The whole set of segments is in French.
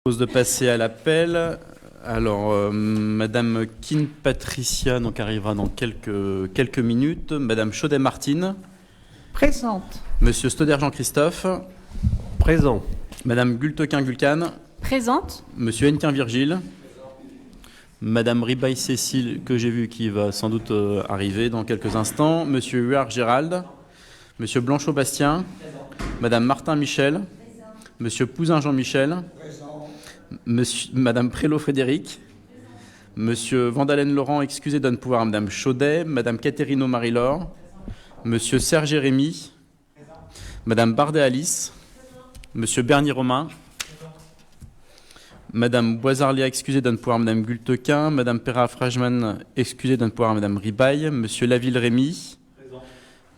De passer à l'appel. Alors, Madame Kin Patricia donc arrivera dans quelques minutes. Madame Chaudet-Martine. Présente. Monsieur Stoder Jean-Christophe. Présent. Madame Gultequin-Gulcan. Présente. Monsieur Hennequin Virgile. Madame Ribaille Cécile, que j'ai vu qui va sans doute arriver dans quelques instants. Monsieur Huard Gérald. Monsieur Blanchot Bastien. Madame Martin Michel. Monsieur Pouzin Jean-Michel. Madame Prélot Frédéric, Monsieur Vandalen Laurent, excusez de ne pouvoir, Madame Chaudet, Madame Caterino Marie-Laure, Monsieur Serge Rémy, Madame Bardet Alice, Monsieur Bernier Romain, Madame Boisarlia, excusez de ne pouvoir, Madame Gultequin, Madame Perra-Frajman, excusez de ne pouvoir, Madame Ribaille, Monsieur Laville Rémy,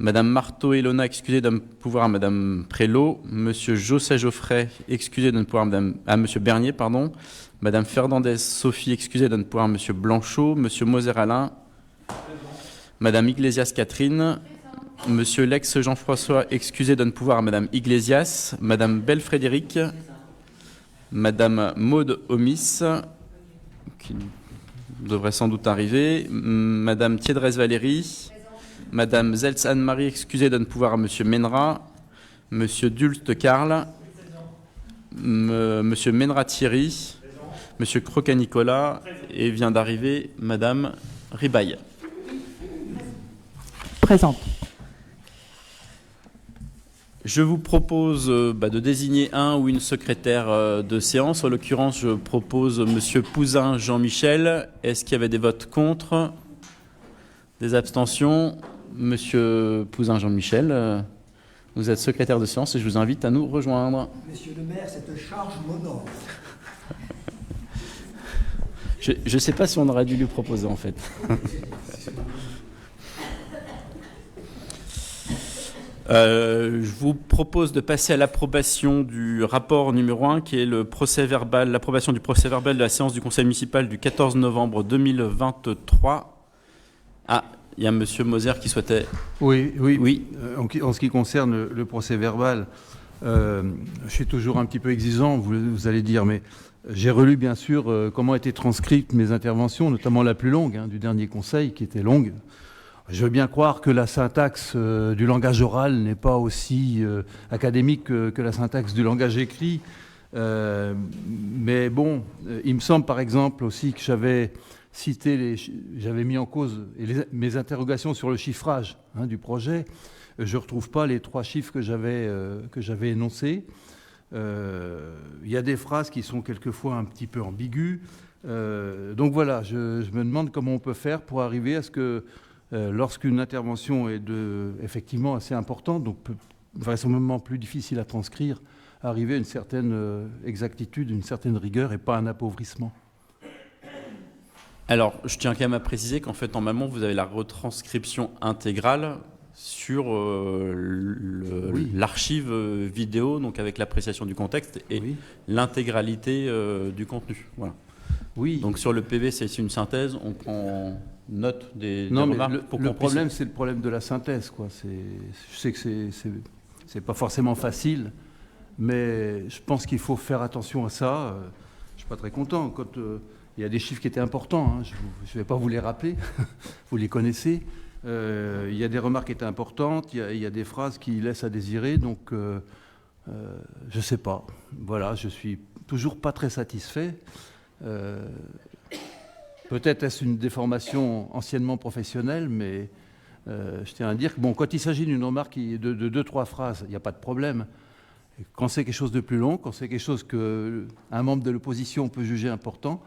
Madame Marteau Elona, excusez de ne pouvoir, Madame Prélot. Monsieur Josset Geoffrey, excusez de ne pouvoir, Monsieur Bernier, pardon. Madame Fernandez Sophie, excusez de ne pouvoir, Monsieur Blanchot. Monsieur Moser Alain. Madame Iglesias Catherine. Monsieur Lex Jean-François, excusez de ne pouvoir, Madame Iglesias. Madame Belle Frédéric. Madame Maude Omis, qui devrait sans doute arriver. Madame Thiedresse Valérie. Madame Zeltz Anne-Marie, excusez de ne pouvoir, Monsieur Menra, Monsieur Dulst Karl, Monsieur Menra Thierry, Monsieur Croca Nicolas, et vient d'arriver Madame Ribaille. Présente. Je vous propose de désigner un ou une secrétaire de séance. En l'occurrence, je propose Monsieur Pouzin Jean-Michel. Est-ce qu'il y avait des votes contre? Des abstentions? Monsieur Pouzin Jean-Michel, vous êtes secrétaire de séance et je vous invite à nous rejoindre. Monsieur le maire, cette charge m'honore. Je ne sais pas si on aurait dû lui proposer en fait. Je vous propose de passer à l'approbation du rapport numéro 1 qui est l'approbation du procès-verbal de la séance du conseil municipal du 14 novembre 2023. Ah, il y a Monsieur Moser qui souhaitait... Oui. En ce qui concerne le procès-verbal, je suis toujours un petit peu exigeant, vous allez dire, mais j'ai relu bien sûr comment étaient transcrites mes interventions, notamment la plus longue du dernier conseil, qui était longue. Je veux bien croire que la syntaxe du langage oral n'est pas aussi académique que la syntaxe du langage écrit, mais bon, il me semble par exemple aussi que j'avais mis en cause mes interrogations sur le chiffrage du projet. Je ne retrouve pas les 3 chiffres que j'avais énoncés. Il y a des phrases qui sont quelquefois un petit peu ambiguës. Donc voilà, je me demande comment on peut faire pour arriver à ce que lorsqu'une intervention est effectivement assez importante, donc vraisemblablement plus difficile à transcrire, arriver à une certaine exactitude, une certaine rigueur et pas un appauvrissement. Alors, je tiens quand même à préciser qu'en fait, normalement, vous avez la retranscription intégrale sur l'archive vidéo, donc avec l'appréciation du contexte et l'intégralité du contenu. Voilà. Oui. Donc sur le PV, c'est une synthèse, on prend note des remarques. Le problème, c'est le problème de la synthèse, quoi. Je sais que c'est pas forcément facile, mais je pense qu'il faut faire attention à ça. Je suis pas très content quand... il y a des chiffres qui étaient importants, je ne vais pas vous les rappeler, vous les connaissez. Il y a des remarques qui étaient importantes, il y a des phrases qui laissent à désirer, donc je ne sais pas. Voilà, je ne suis toujours pas très satisfait. Peut-être est-ce une déformation anciennement professionnelle, mais je tiens à dire que quand il s'agit d'une remarque de 2-3 phrases, il n'y a pas de problème. Quand c'est quelque chose de plus long, quand c'est quelque chose qu'un membre de l'opposition peut juger important,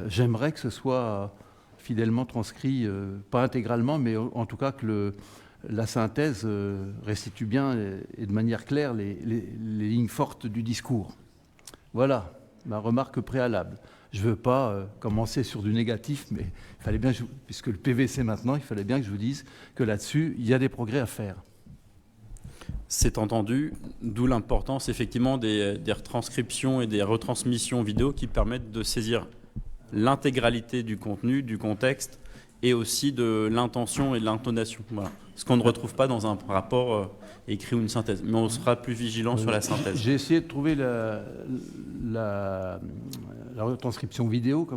j'aimerais que ce soit fidèlement transcrit, pas intégralement, mais en tout cas que la synthèse restitue bien et de manière claire les lignes fortes du discours. Voilà ma remarque préalable. Je ne veux pas commencer sur du négatif, mais il fallait bien, puisque le PV c'est maintenant, il fallait bien que je vous dise que là-dessus, il y a des progrès à faire. C'est entendu, d'où l'importance effectivement des retranscriptions et des retransmissions vidéo qui permettent de saisir l'intégralité du contenu, du contexte et aussi de l'intention et de l'intonation. Voilà. Ce qu'on ne retrouve pas dans un rapport écrit ou une synthèse. Mais on sera plus vigilant sur la synthèse. J'ai essayé de trouver la retranscription vidéo,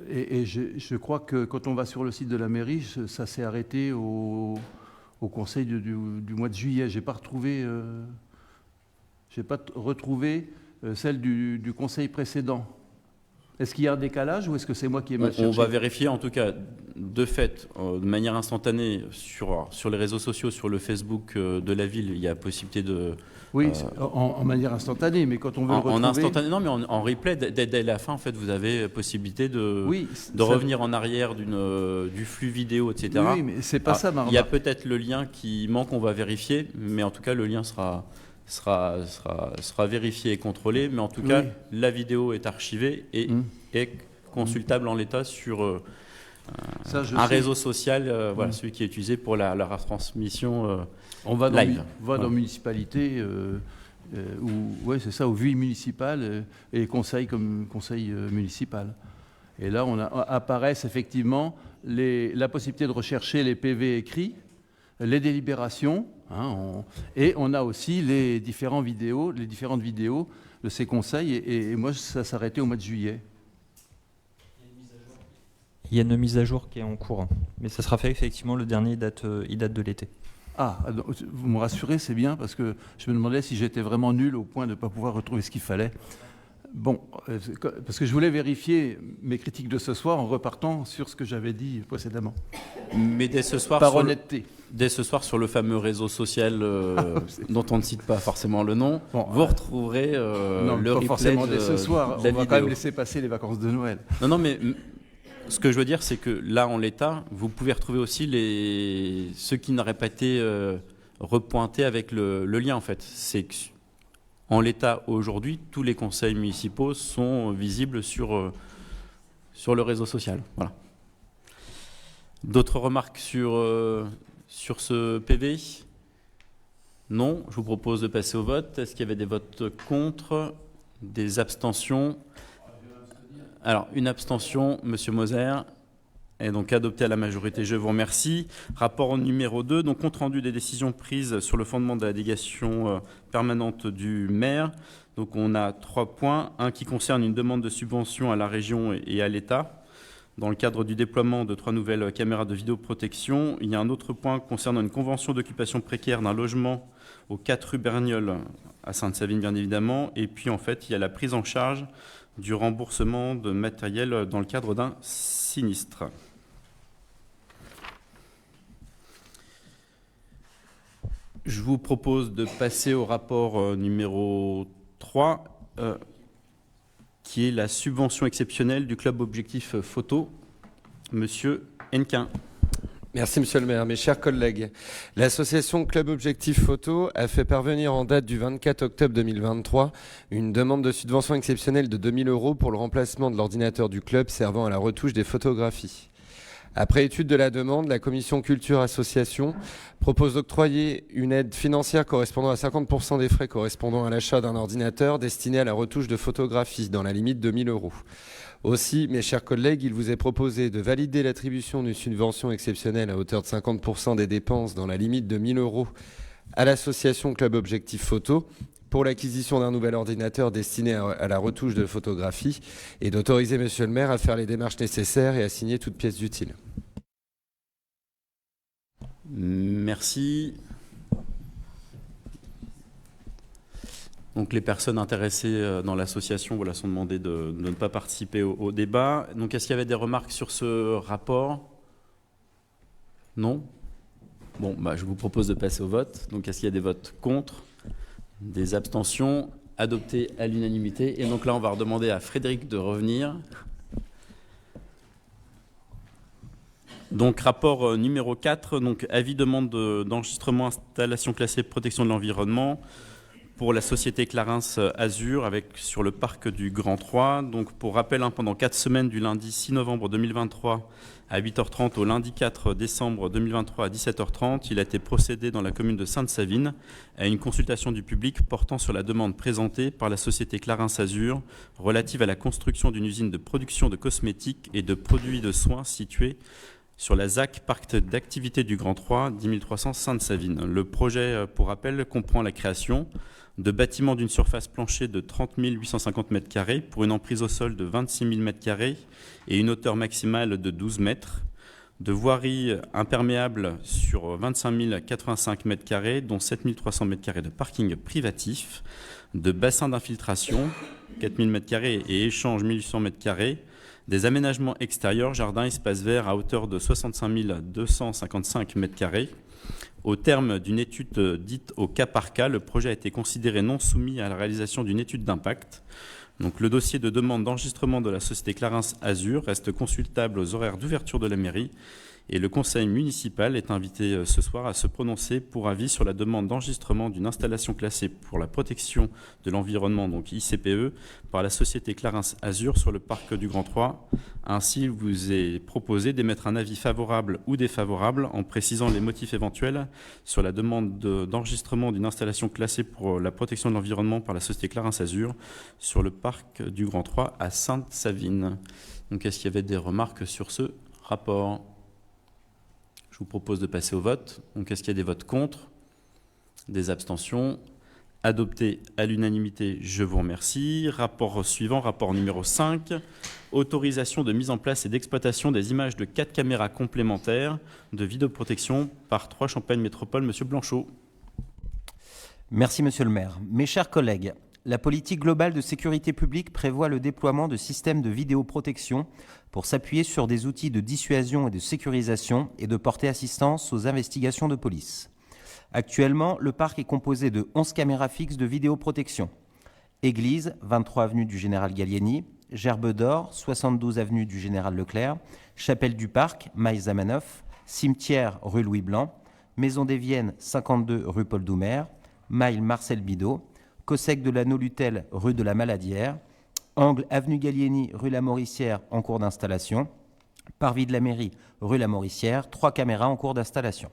et je crois que quand on va sur le site de la mairie, ça s'est arrêté au conseil du mois de juillet. J'ai pas retrouvé celle du conseil précédent. Est-ce qu'il y a un décalage ou est-ce que c'est moi qui ai mal cherché ? On va vérifier, en tout cas, de fait, de manière instantanée, sur les réseaux sociaux, sur le Facebook de la ville, il y a possibilité de... Oui, en manière instantanée, mais quand on veut le retrouver... En instantané, non, mais en replay, dès la fin, en fait, vous avez possibilité de revenir en arrière du flux vidéo, etc. Oui, mais c'est pas ça, ma remarque. Il y a peut-être le lien qui manque, on va vérifier, mais en tout cas, le lien sera vérifié et contrôlé, mais en tout cas, la vidéo est archivée et est consultable en l'état sur un réseau social, voilà, celui qui est utilisé pour la retransmission on va live. Dans municipalité, c'est ça, aux villes municipales et conseil comme conseil municipal. Et là, apparaissent effectivement la possibilité de rechercher les PV écrits, les délibérations, et on a aussi les différentes vidéos de ces conseils. Et moi, ça s'arrêtait au mois de juillet. Il y a une mise à jour qui est en cours, mais ça sera fait effectivement, le dernier il date de l'été. Ah, vous me rassurez, c'est bien, parce que je me demandais si j'étais vraiment nul au point de ne pas pouvoir retrouver ce qu'il fallait. Bon, parce que je voulais vérifier mes critiques de ce soir en repartant sur ce que j'avais dit précédemment. Mais dès ce soir, par honnêteté. Dès ce soir, sur le fameux réseau social dont on ne cite pas forcément le nom, vous retrouverez non, le pas replay forcément dès ce soir. De la on va vidéo. quand même laisser passer les vacances de Noël. Non, mais ce que je veux dire, c'est que là, en l'état, vous pouvez retrouver aussi ceux qui n'auraient pas été repointés avec le lien, en fait. C'est que, en l'état, aujourd'hui, tous les conseils municipaux sont visibles sur le réseau social. Voilà. D'autres remarques sur ce PV ? Non. Je vous propose de passer au vote. Est-ce qu'il y avait des votes contre ? Des abstentions ? Alors, une abstention, Monsieur Moser, est donc adopté à la majorité. Je vous remercie. Rapport numéro 2, donc compte rendu des décisions prises sur le fondement de la délégation permanente du maire. Donc, on a 3 points. Un qui concerne une demande de subvention à la région et à l'État dans le cadre du déploiement de 3 nouvelles caméras de vidéoprotection. Il y a un autre point concernant une convention d'occupation précaire d'un logement au 4 rue Berniol à Sainte-Savine, bien évidemment. Et puis, en fait, il y a la prise en charge du remboursement de matériel dans le cadre d'un sinistre. Je vous propose de passer au rapport numéro 3, qui est la subvention exceptionnelle du club objectif photo. Monsieur Hennequin. Merci Monsieur le maire. Mes chers collègues, l'association Club Objectif Photo a fait parvenir en date du 24 octobre 2023 une demande de subvention exceptionnelle de 2 000 € pour le remplacement de l'ordinateur du club servant à la retouche des photographies. Après étude de la demande, la commission Culture Association propose d'octroyer une aide financière correspondant à 50% des frais correspondant à l'achat d'un ordinateur destiné à la retouche de photographies dans la limite de 1 000 €. Aussi, mes chers collègues, il vous est proposé de valider l'attribution d'une subvention exceptionnelle à hauteur de 50% des dépenses dans la limite de 1 000 € à l'association Club Objectif Photo pour l'acquisition d'un nouvel ordinateur destiné à la retouche de photographie et d'autoriser Monsieur le maire à faire les démarches nécessaires et à signer toute pièce utile. Merci. Donc les personnes intéressées dans l'association sont demandées de ne pas participer au débat. Donc est-ce qu'il y avait des remarques sur ce rapport ? Non ? Bon, je vous propose de passer au vote. Donc est-ce qu'il y a des votes contre ? Des abstentions adoptées à l'unanimité. Et donc là, on va redemander à Frédéric de revenir. Donc rapport numéro 4, donc avis demande d'enregistrement installation classée protection de l'environnement pour la société Clarins Azur sur le parc du Grand 3. Donc, pour rappel, pendant 4 semaines du lundi 6 novembre 2023 à 8h30 au lundi 4 décembre 2023 à 17h30, il a été procédé dans la commune de Sainte-Savine à une consultation du public portant sur la demande présentée par la société Clarins Azur relative à la construction d'une usine de production de cosmétiques et de produits de soins située sur la ZAC Parc d'activité du Grand 3, 10 300 Sainte-Savine. Le projet, pour rappel, comprend la création de bâtiments d'une surface planchée de 30 850 m² pour une emprise au sol de 26 000 m² et une hauteur maximale de 12 mètres, de voiries imperméables sur 25 085 m², dont 7 300 m² de parking privatif, de bassins d'infiltration, 4 000 m² et échanges 1 800 m², des aménagements extérieurs, jardins, espaces verts à hauteur de 65 255 m². Au terme d'une étude dite au cas par cas, le projet a été considéré non soumis à la réalisation d'une étude d'impact. Donc, le dossier de demande d'enregistrement de la société Clarins Azur reste consultable aux horaires d'ouverture de la mairie et le conseil municipal est invité ce soir à se prononcer pour avis sur la demande d'enregistrement d'une installation classée pour la protection de l'environnement, donc ICPE, par la société Clarins Azur sur le parc du Grand 3. Ainsi, il vous est proposé d'émettre un avis favorable ou défavorable en précisant les motifs éventuels sur la demande d'enregistrement d'une installation classée pour la protection de l'environnement par la société Clarins Azur sur le parc du Grand 3 à Sainte-Savine. Donc, est-ce qu'il y avait des remarques sur ce rapport ? Je vous propose de passer au vote. Donc, est-ce qu'il y a des votes contre? Des abstentions? Adopté à l'unanimité, je vous remercie. Rapport suivant, rapport numéro 5. Autorisation de mise en place et d'exploitation des images de 4 caméras complémentaires de vidéoprotection par 3 Champagne Métropole. Monsieur Blanchot. Merci, monsieur le maire. Mes chers collègues, la politique globale de sécurité publique prévoit le déploiement de systèmes de vidéoprotection pour s'appuyer sur des outils de dissuasion et de sécurisation et de porter assistance aux investigations de police. Actuellement, le parc est composé de 11 caméras fixes de vidéoprotection. Église, 23 avenue du Général Gallieni, Gerbe d'Or, 72 avenue du Général Leclerc, Chapelle du Parc, Maïs Zamenhof, Cimetière, rue Louis Blanc, Maison des Viennes, 52 rue Paul Doumer, Mail Marcel Bidot, Cossec de la Nolutel, rue de la Maladière, Angle avenue Gallieni, rue La Mauricière, en cours d'installation, Parvis de la Mairie, rue La Mauricière, 3 caméras en cours d'installation.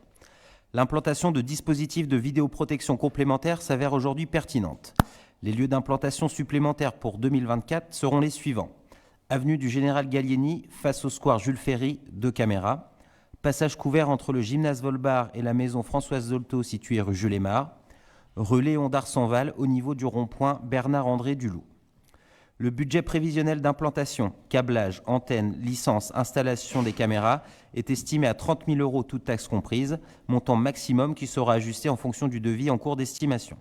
L'implantation de dispositifs de vidéoprotection complémentaires s'avère aujourd'hui pertinente. Les lieux d'implantation supplémentaires pour 2024 seront les suivants. Avenue du Général Gallieni, face au square Jules Ferry, 2 caméras. Passage couvert entre le gymnase Volbar et la maison Françoise Zolto, située rue Jules Aymar. Rue Léon d'Arsenval, au niveau du rond-point Bernard-André Duloup. Le budget prévisionnel d'implantation, câblage, antenne, licence, installation des caméras est estimé à 30 000 € toutes taxes comprises, montant maximum qui sera ajusté en fonction du devis en cours d'estimation.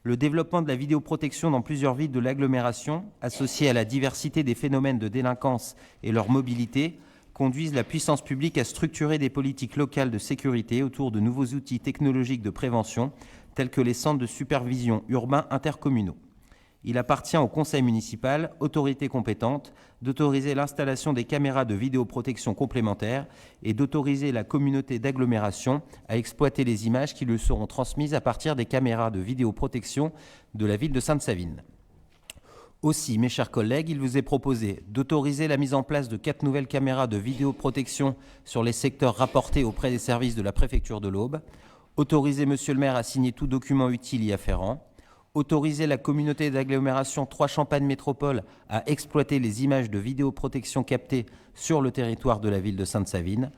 Le développement de la vidéoprotection dans plusieurs villes de l'agglomération, associé à la diversité des phénomènes de délinquance et leur mobilité, conduisent la puissance publique à structurer des politiques locales de sécurité autour de nouveaux outils technologiques de prévention, tels que les centres de supervision urbains intercommunaux. Il appartient au conseil municipal, autorité compétente, d'autoriser l'installation des caméras de vidéoprotection complémentaires et d'autoriser la communauté d'agglomération à exploiter les images qui lui seront transmises à partir des caméras de vidéoprotection de la ville de Sainte-Savine. Aussi, mes chers collègues, il vous est proposé d'autoriser la mise en place de 4 nouvelles caméras de vidéoprotection sur les secteurs rapportés auprès des services de la préfecture de l'Aube, autoriser monsieur le maire à signer tout document utile y afférent, autoriser la communauté d'agglomération 3 Champagne Métropole à exploiter les images de vidéoprotection captées sur le territoire de la ville de Sainte-Savine,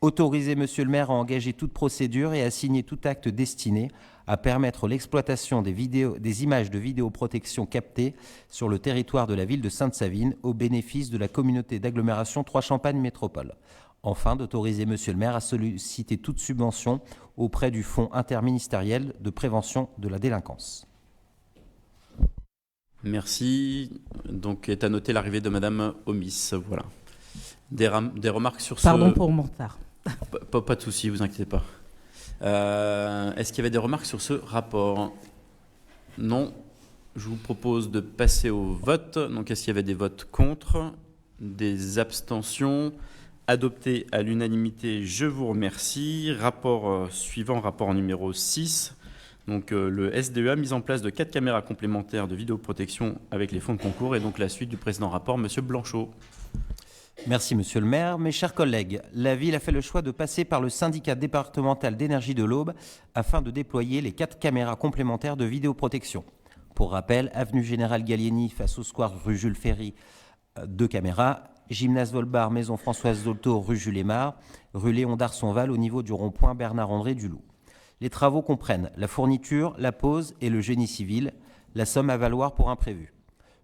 autoriser monsieur le maire à engager toute procédure et à signer tout acte destiné à permettre l'exploitation des images de vidéoprotection captées sur le territoire de la ville de Sainte-Savine au bénéfice de la communauté d'agglomération 3 Champagne Métropole. Enfin, d'autoriser monsieur le maire à solliciter toute subvention auprès du Fonds interministériel de prévention de la délinquance. Merci. Donc, est à noter l'arrivée de Madame Omis. Voilà. Des remarques sur ce... Pardon pour mon retard. Pas de souci, vous inquiétez pas. Est-ce qu'il y avait des remarques sur ce rapport? Non. Je vous propose de passer au vote. Donc, est-ce qu'il y avait des votes contre? Des abstentions? Adopté à l'unanimité, je vous remercie. Rapport suivant, rapport numéro 6. Donc le SDEA, mise en place de 4 caméras complémentaires de vidéoprotection avec les fonds de concours, et donc la suite du précédent rapport, Monsieur Blanchot. Merci, Monsieur le maire. Mes chers collègues, la ville a fait le choix de passer par le syndicat départemental d'énergie de l'Aube afin de déployer les 4 caméras complémentaires de vidéoprotection. Pour rappel, avenue Général Gallieni face au square rue Jules Ferry, 2 caméras. Gymnase Volbar, maison Françoise Dolto, rue Jules Aymar, rue Léon d'Arsonval au niveau du rond-point Bernard-André du Loup. Les travaux comprennent la fourniture, la pose et le génie civil, la somme à valoir pour imprévu.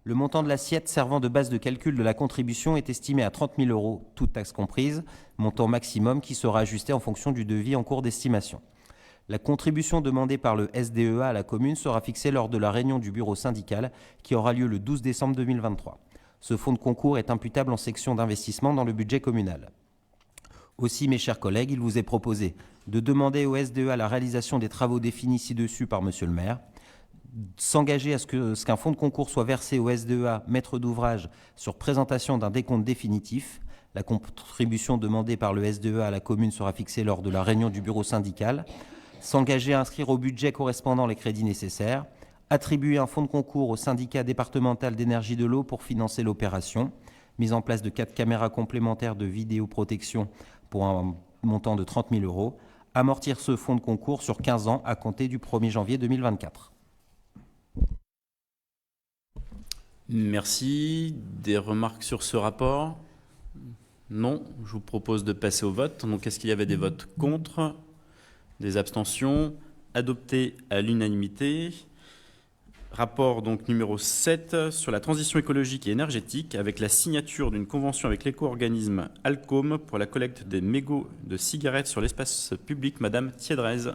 Le montant de l'assiette servant de base de calcul de la contribution est estimé à 30 000 €, toutes taxes comprises, montant maximum qui sera ajusté en fonction du devis en cours d'estimation. La contribution demandée par le SDEA à la commune sera fixée lors de la réunion du bureau syndical qui aura lieu le 12 décembre 2023. Ce fonds de concours est imputable en section d'investissement dans le budget communal. Aussi, mes chers collègues, il vous est proposé de demander au SDEA la réalisation des travaux définis ci-dessus par Monsieur le maire, s'engager à ce qu'un fonds de concours soit versé au SDEA, maître d'ouvrage, sur présentation d'un décompte définitif. La contribution demandée par le SDEA à la commune sera fixée lors de la réunion du bureau syndical. S'engager à inscrire au budget correspondant les crédits nécessaires. Attribuer un fonds de concours au syndicat départemental d'énergie de l'eau pour financer l'opération. Mise en place de 4 caméras complémentaires de vidéoprotection pour un montant de 30 000 €. Amortir ce fonds de concours sur 15 ans à compter du 1er janvier 2024. Merci. Des remarques sur ce rapport? Non. Je vous propose de passer au vote. Donc, est-ce qu'il y avait des votes contre? Des abstentions? Adopté à l'unanimité. Rapport donc numéro 7 sur la transition écologique et énergétique avec la signature d'une convention avec l'éco-organisme Alcom pour la collecte des mégots de cigarettes sur l'espace public. Madame Thiedrez.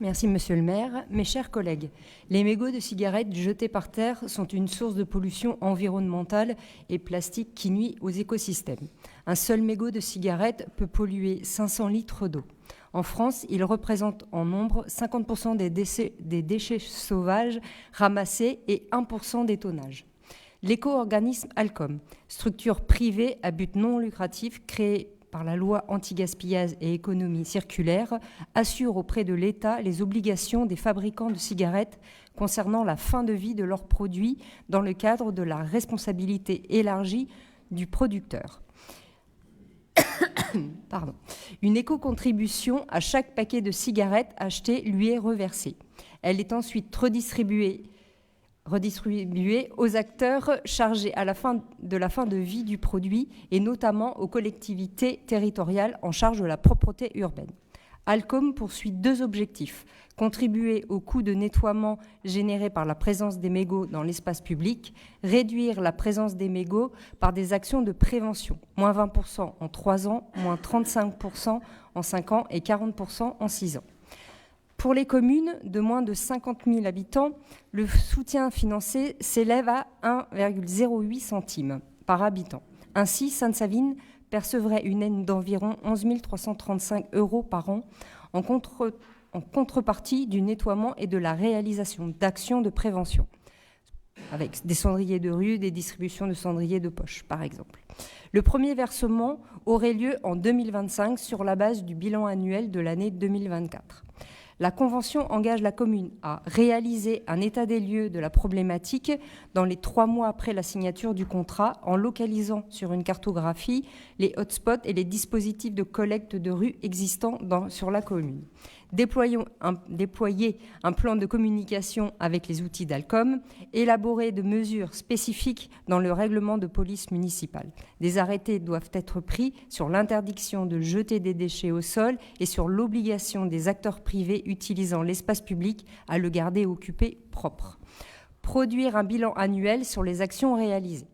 Merci, Monsieur le maire. Mes chers collègues, les mégots de cigarettes jetés par terre sont une source de pollution environnementale et plastique qui nuit aux écosystèmes. Un seul mégot de cigarette peut polluer 500 litres d'eau. En France, il représente en nombre 50% des déchets sauvages ramassés et 1% des tonnages. L'éco-organisme Alcom, structure privée à but non lucratif créée par la loi anti-gaspillage et économie circulaire, assure auprès de l'État les obligations des fabricants de cigarettes concernant la fin de vie de leurs produits dans le cadre de la responsabilité élargie du producteur. Pardon. Une éco-contribution à chaque paquet de cigarettes acheté lui est reversée. Elle est ensuite redistribuée aux acteurs chargés de la fin de vie du produit et notamment aux collectivités territoriales en charge de la propreté urbaine. Alcom poursuit 2 objectifs. Contribuer au coût de nettoiement généré par la présence des mégots dans l'espace public, réduire la présence des mégots par des actions de prévention, moins 20% en 3 ans, moins 35% en 5 ans et 40% en 6 ans. Pour les communes de moins de 50 000 habitants, le soutien financier s'élève à 1,08 centimes par habitant. Ainsi, Sainte-Savine percevrait une aide d'environ 11 335 € par an en contrepartie du nettoiement et de la réalisation d'actions de prévention, avec des cendriers de rue, des distributions de cendriers de poche, par exemple. Le premier versement aurait lieu en 2025 sur la base du bilan annuel de l'année 2024. La convention engage la commune à réaliser un état des lieux de la problématique dans les 3 mois après la signature du contrat en localisant sur une cartographie les hotspots et les dispositifs de collecte de rue existants sur la commune. Déployer un plan de communication avec les outils d'Alcom, élaborer de mesures spécifiques dans le règlement de police municipale. Des arrêtés doivent être pris sur l'interdiction de jeter des déchets au sol et sur l'obligation des acteurs privés utilisant l'espace public à le garder occupé propre. Produire un bilan annuel sur les actions réalisées.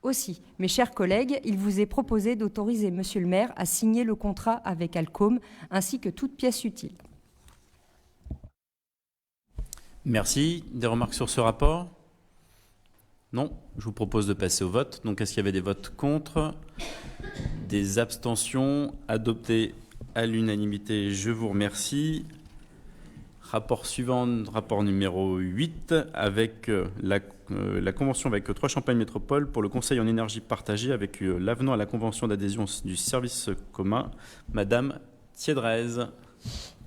Aussi, mes chers collègues, il vous est proposé d'autoriser Monsieur le maire à signer le contrat avec Alcom ainsi que toute pièce utile. Merci. Des remarques sur ce rapport? Non. Je vous propose de passer au vote. Donc, est-ce qu'il y avait des votes contre? Des abstentions? Adopté à l'unanimité. Je vous remercie. Rapport suivant, rapport numéro 8, avec la convention avec 3 Champagne Métropole pour le Conseil en énergie partagée avec l'avenant à la convention d'adhésion du service commun. Madame Thiedrez.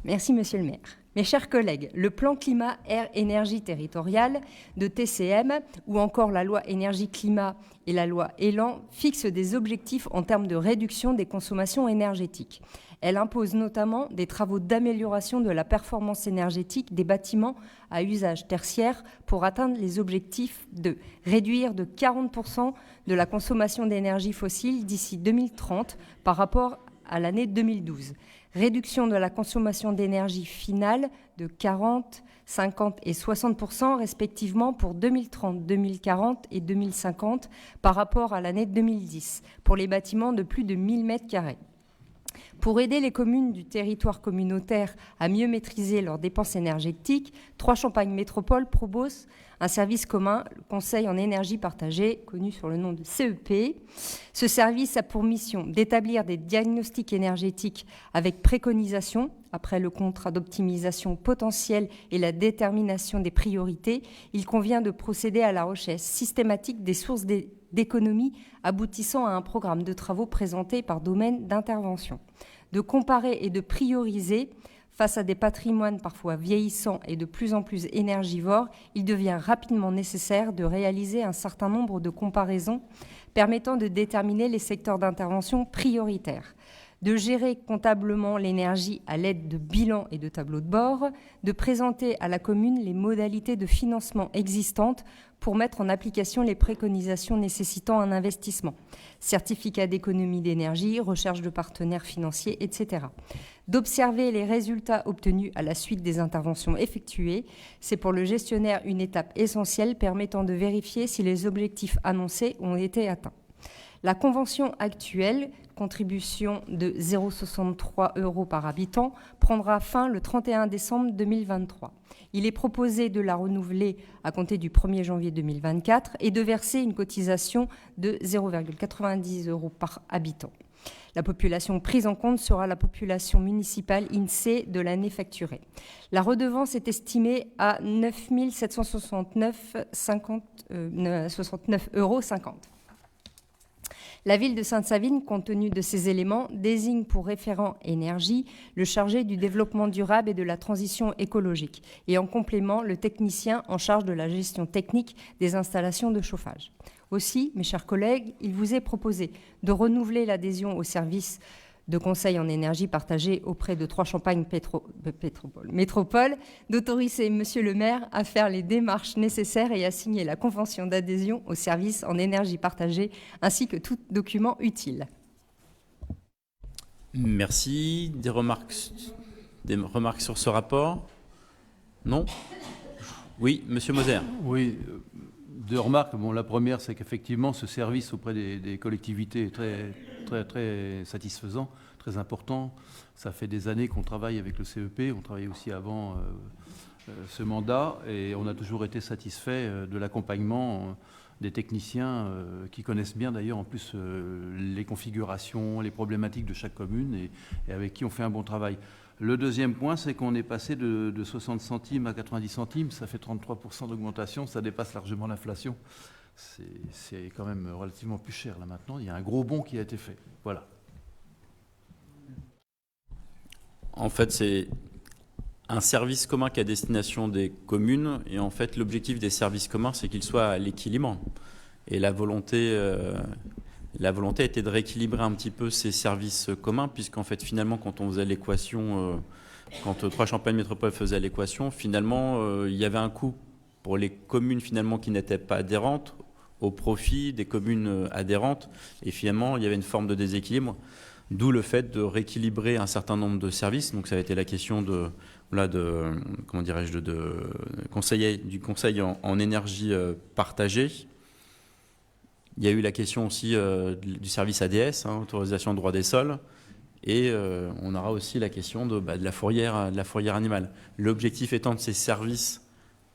Merci, Monsieur le maire. Mes chers collègues, le plan climat-air-énergie territorial de TCM ou encore la loi énergie-climat et la loi Élan fixent des objectifs en termes de réduction des consommations énergétiques. Elle impose notamment des travaux d'amélioration de la performance énergétique des bâtiments à usage tertiaire pour atteindre les objectifs de réduire de 40% de la consommation d'énergie fossile d'ici 2030 par rapport à l'année 2012. Réduction de la consommation d'énergie finale de 40, 50 et 60% respectivement pour 2030, 2040 et 2050 par rapport à l'année 2010 pour les bâtiments de plus de 1000 m². Pour aider les communes du territoire communautaire à mieux maîtriser leurs dépenses énergétiques, Trois Champagne Métropole propose un service commun, le Conseil en énergie partagée, connu sur le nom de CEP. Ce service a pour mission d'établir des diagnostics énergétiques avec préconisation, après le contrat d'optimisation potentielle et la détermination des priorités. Il convient de procéder à la recherche systématique des sources d'économie aboutissant à un programme de travaux présenté par domaine d'intervention, de comparer et de prioriser. Face à des patrimoines parfois vieillissants et de plus en plus énergivores, il devient rapidement nécessaire de réaliser un certain nombre de comparaisons permettant de déterminer les secteurs d'intervention prioritaires, de gérer comptablement l'énergie à l'aide de bilans et de tableaux de bord, de présenter à la commune les modalités de financement existantes pour mettre en application les préconisations nécessitant un investissement, certificat d'économie d'énergie, recherche de partenaires financiers, etc. D'observer les résultats obtenus à la suite des interventions effectuées. C'est pour le gestionnaire une étape essentielle permettant de vérifier si les objectifs annoncés ont été atteints. La convention actuelle, contribution de 0,63 € par habitant, prendra fin le 31 décembre 2023. Il est proposé de la renouveler à compter du 1er janvier 2024 et de verser une cotisation de 0,90 € par habitant. La population prise en compte sera la population municipale INSEE de l'année facturée. La redevance est estimée à 9 769,50 €. La ville de Sainte-Savine, compte tenu de ces éléments, désigne pour référent énergie le chargé du développement durable et de la transition écologique, et en complément le technicien en charge de la gestion technique des installations de chauffage. Aussi, mes chers collègues, il vous est proposé de renouveler l'adhésion au service de conseil en énergie partagée auprès de Trois Champagne Métropole, d'autoriser Monsieur le maire à faire les démarches nécessaires et à signer la convention d'adhésion au service en énergie partagée, ainsi que tout document utile. Merci. Des remarques sur ce rapport? Non? Oui, Monsieur Moser. Oui, deux remarques. Bon, la première, c'est qu'effectivement, ce service auprès des collectivités est très satisfaisant, très important. Ça fait des années qu'on travaille avec le CEP, on travaillait aussi avant ce mandat, et on a toujours été satisfait de l'accompagnement des techniciens qui connaissent bien d'ailleurs en plus les configurations, les problématiques de chaque commune et avec qui on fait un bon travail. Le deuxième point, c'est qu'on est passé de 60 centimes à 90 centimes, ça fait 33% d'augmentation, ça dépasse largement l'inflation. C'est quand même relativement plus cher là maintenant, il y a un gros bond qui a été fait. Voilà. En fait, c'est un service commun qui est à destination des communes, et en fait, l'objectif des services communs, c'est qu'ils soient à l'équilibre. Et la volonté était de rééquilibrer un petit peu ces services communs, puisqu'en fait, finalement, quand on faisait l'équation, quand Trois Champagne Métropole faisait l'équation, finalement, il y avait un coût pour les communes finalement qui n'étaient pas adhérentes au profit des communes adhérentes, et finalement, il y avait une forme de déséquilibre, d'où le fait de rééquilibrer un certain nombre de services. Donc, ça a été la question du conseil en énergie partagée. Il y a eu la question aussi du service ADS, autorisation de droit des sols, et on aura aussi la question de la fourrière animale. L'objectif étant de ces services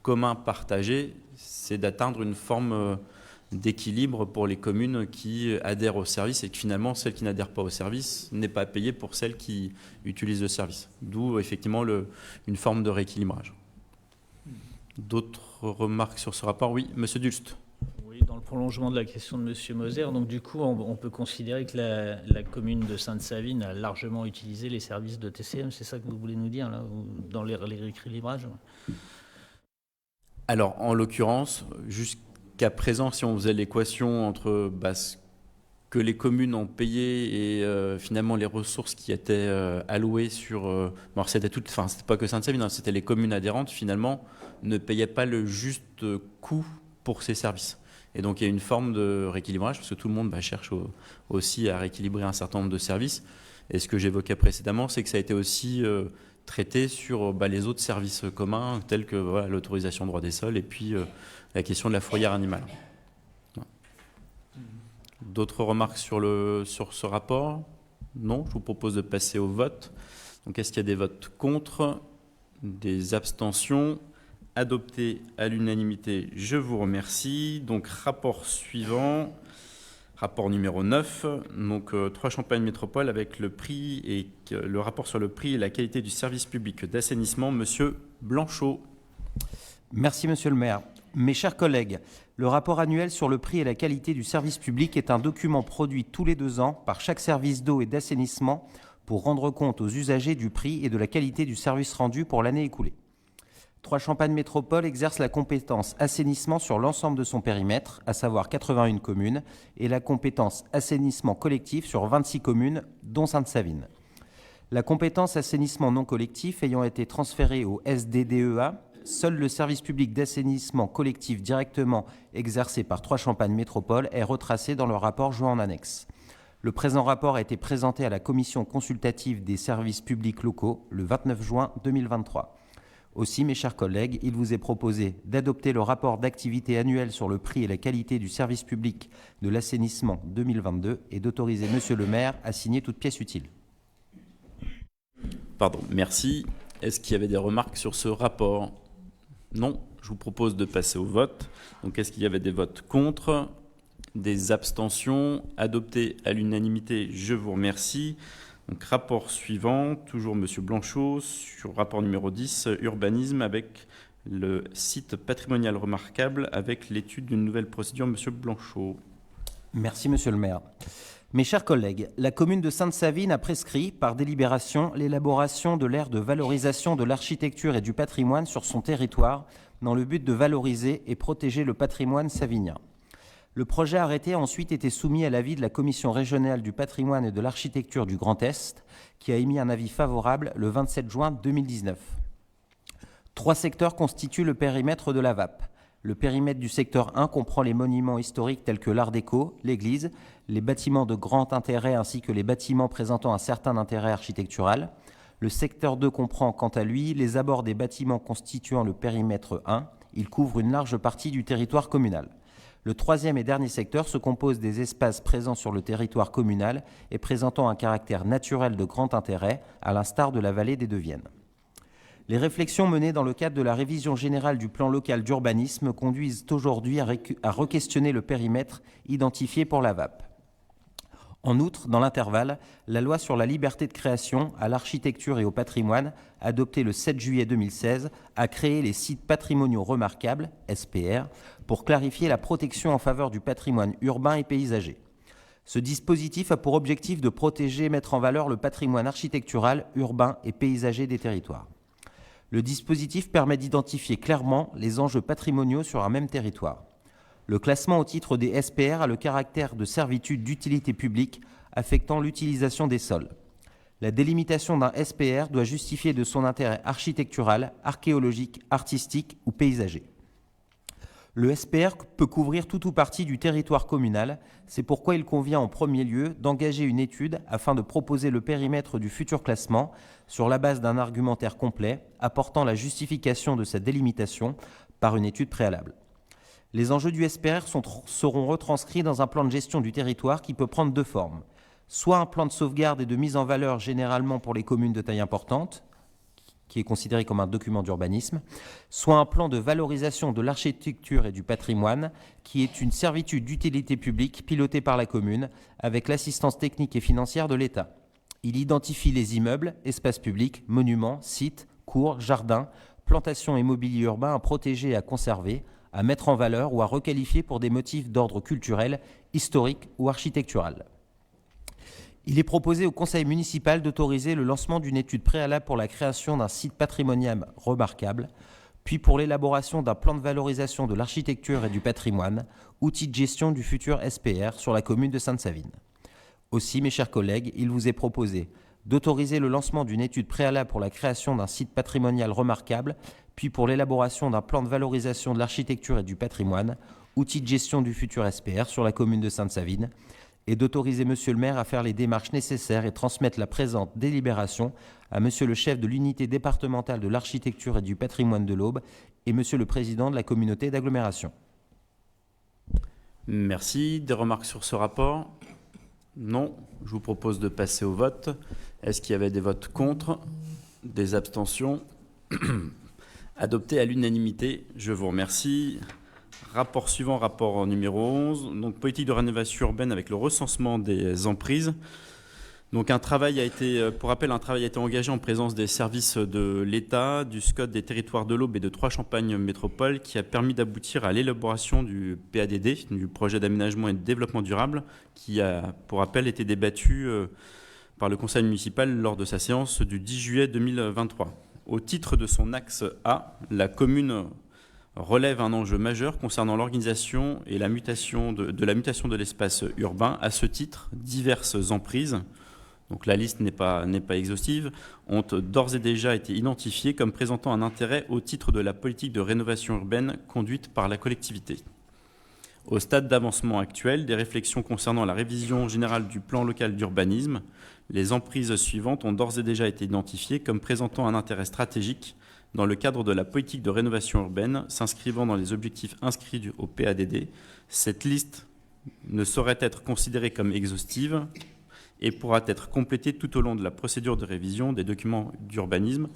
communs partagés, c'est d'atteindre une forme d'équilibre pour les communes qui adhèrent au service, et que finalement, celles qui n'adhèrent pas au service n'est pas payée pour celles qui utilisent le service. D'où effectivement une forme de rééquilibrage. D'autres remarques sur ce rapport? Oui, Monsieur Dulst. Oui, dans le prolongement de la question de M. Moser, donc du coup, on peut considérer que la commune de Sainte-Savine a largement utilisé les services de TCM, c'est ça que vous voulez nous dire, là, dans les rééquilibrages? Alors, en l'occurrence, jusqu'à présent, si on faisait l'équation entre ce que les communes ont payé et finalement les ressources qui étaient allouées sur... bon, c'était pas que Sainte-Savine, hein, c'était les communes adhérentes, finalement, ne payaient pas le juste coût pour ces services. Et donc, il y a une forme de rééquilibrage, parce que tout le monde cherche aussi à rééquilibrer un certain nombre de services. Et ce que j'évoquais précédemment, c'est que ça a été aussi traité sur les autres services communs, tels que l'autorisation droit des sols et puis la question de la fourrière animale. D'autres remarques sur ce rapport? Non, je vous propose de passer au vote. Donc, est-ce qu'il y a des votes contre? Des abstentions? Adopté à l'unanimité, je vous remercie. Donc, rapport suivant, rapport numéro 9, donc 3 Champagne Métropole avec le prix et le rapport sur le prix et la qualité du service public d'assainissement, Monsieur Blanchot. Merci, Monsieur le maire. Mes chers collègues, le rapport annuel sur le prix et la qualité du service public est un document produit tous les 2 ans par chaque service d'eau et d'assainissement pour rendre compte aux usagers du prix et de la qualité du service rendu pour l'année écoulée. 3 Champagne Métropole exerce la compétence assainissement sur l'ensemble de son périmètre, à savoir 81 communes, et la compétence assainissement collectif sur 26 communes, dont Sainte-Savine. La compétence assainissement non collectif ayant été transférée au SDDEA, seul le service public d'assainissement collectif directement exercé par 3 Champagne Métropole est retracé dans le rapport joint en annexe. Le présent rapport a été présenté à la commission consultative des services publics locaux le 29 juin 2023. Aussi, mes chers collègues, il vous est proposé d'adopter le rapport d'activité annuel sur le prix et la qualité du service public de l'assainissement 2022 et d'autoriser Monsieur le maire à signer toute pièce utile. Pardon, merci. Est-ce qu'il y avait des remarques sur ce rapport? Non, je vous propose de passer au vote. Donc, est-ce qu'il y avait des votes contre? Des abstentions? Adopté à l'unanimité, je vous remercie. Donc, rapport suivant, toujours Monsieur Blanchot, sur rapport numéro 10, urbanisme avec le site patrimonial remarquable avec l'étude d'une nouvelle procédure. Monsieur Blanchot. Merci, Monsieur le maire. Mes chers collègues, la commune de Sainte-Savine a prescrit, par délibération, l'élaboration de l'aire de valorisation de l'architecture et du patrimoine sur son territoire dans le but de valoriser et protéger le patrimoine savinien. Le projet arrêté a ensuite été soumis à l'avis de la Commission régionale du patrimoine et de l'architecture du Grand Est, qui a émis un avis favorable le 27 juin 2019. 3 secteurs constituent le périmètre de la VAP. Le périmètre du secteur 1 comprend les monuments historiques tels que l'Art déco, l'église, les bâtiments de grand intérêt ainsi que les bâtiments présentant un certain intérêt architectural. Le secteur 2 comprend, quant à lui, les abords des bâtiments constituant le périmètre 1. Il couvre une large partie du territoire communal. Le 3e et dernier secteur se compose des espaces présents sur le territoire communal et présentant un caractère naturel de grand intérêt, à l'instar de la vallée des Deviennes. Les réflexions menées dans le cadre de la révision générale du plan local d'urbanisme conduisent aujourd'hui à re-questionner le périmètre identifié pour la VAP. En outre, dans l'intervalle, la loi sur la liberté de création, à l'architecture et au patrimoine, adoptée le 7 juillet 2016, a créé les sites patrimoniaux remarquables, SPR, pour clarifier la protection en faveur du patrimoine urbain et paysager. Ce dispositif a pour objectif de protéger et mettre en valeur le patrimoine architectural, urbain et paysager des territoires. Le dispositif permet d'identifier clairement les enjeux patrimoniaux sur un même territoire. Le classement au titre des SPR a le caractère de servitude d'utilité publique affectant l'utilisation des sols. La délimitation d'un SPR doit justifier de son intérêt architectural, archéologique, artistique ou paysager. Le SPR peut couvrir tout ou partie du territoire communal, c'est pourquoi il convient en premier lieu d'engager une étude afin de proposer le périmètre du futur classement sur la base d'un argumentaire complet apportant la justification de sa délimitation par une étude préalable. Les enjeux du SPR seront retranscrits dans un plan de gestion du territoire qui peut prendre 2 formes. Soit un plan de sauvegarde et de mise en valeur généralement pour les communes de taille importante, qui est considéré comme un document d'urbanisme, soit un plan de valorisation de l'architecture et du patrimoine, qui est une servitude d'utilité publique pilotée par la commune avec l'assistance technique et financière de l'État. Il identifie les immeubles, espaces publics, monuments, sites, cours, jardins, plantations et mobilier urbain à protéger et à conserver, à mettre en valeur ou à requalifier pour des motifs d'ordre culturel, historique ou architectural. Il est proposé au conseil municipal d'autoriser le lancement d'une étude préalable pour la création d'un site patrimonial remarquable, puis pour l'élaboration d'un plan de valorisation de l'architecture et du patrimoine, outil de gestion du futur SPR sur la commune de Sainte-Savine. Aussi, mes chers collègues, il vous est proposé d'autoriser le lancement d'une étude préalable pour la création d'un site patrimonial remarquable, puis pour l'élaboration d'un plan de valorisation de l'architecture et du patrimoine, outil de gestion du futur SPR sur la commune de Sainte-Savine, et d'autoriser Monsieur le maire à faire les démarches nécessaires et transmettre la présente délibération à Monsieur le chef de l'unité départementale de l'architecture et du patrimoine de l'Aube et Monsieur le président de la communauté d'agglomération. Merci. Des remarques sur ce rapport? Non. Je vous propose de passer au vote. Est-ce qu'il y avait des votes contre? Des abstentions? Adopté à l'unanimité. Je vous remercie. Rapport suivant, rapport numéro 11. Donc, politique de rénovation urbaine avec le recensement des emprises. Donc, un travail a été engagé en présence des services de l'État, du SCOT des territoires de l'Aube et de Troyes-Champagne Métropole qui a permis d'aboutir à l'élaboration du PADD, du projet d'aménagement et de développement durable, qui a, pour rappel, été débattu par le conseil municipal lors de sa séance du 10 juillet 2023. Au titre de son axe A, la commune relève un enjeu majeur concernant l'organisation et la mutation de l'espace urbain. À ce titre, diverses emprises, donc la liste n'est pas exhaustive, ont d'ores et déjà été identifiées comme présentant un intérêt au titre de la politique de rénovation urbaine conduite par la collectivité. Au stade d'avancement actuel, des réflexions concernant la révision générale du plan local d'urbanisme, les emprises suivantes ont d'ores et déjà été identifiées comme présentant un intérêt stratégique dans le cadre de la politique de rénovation urbaine s'inscrivant dans les objectifs inscrits au PADD. Cette liste ne saurait être considérée comme exhaustive et pourra être complétée tout au long de la procédure de révision des documents d'urbanisme.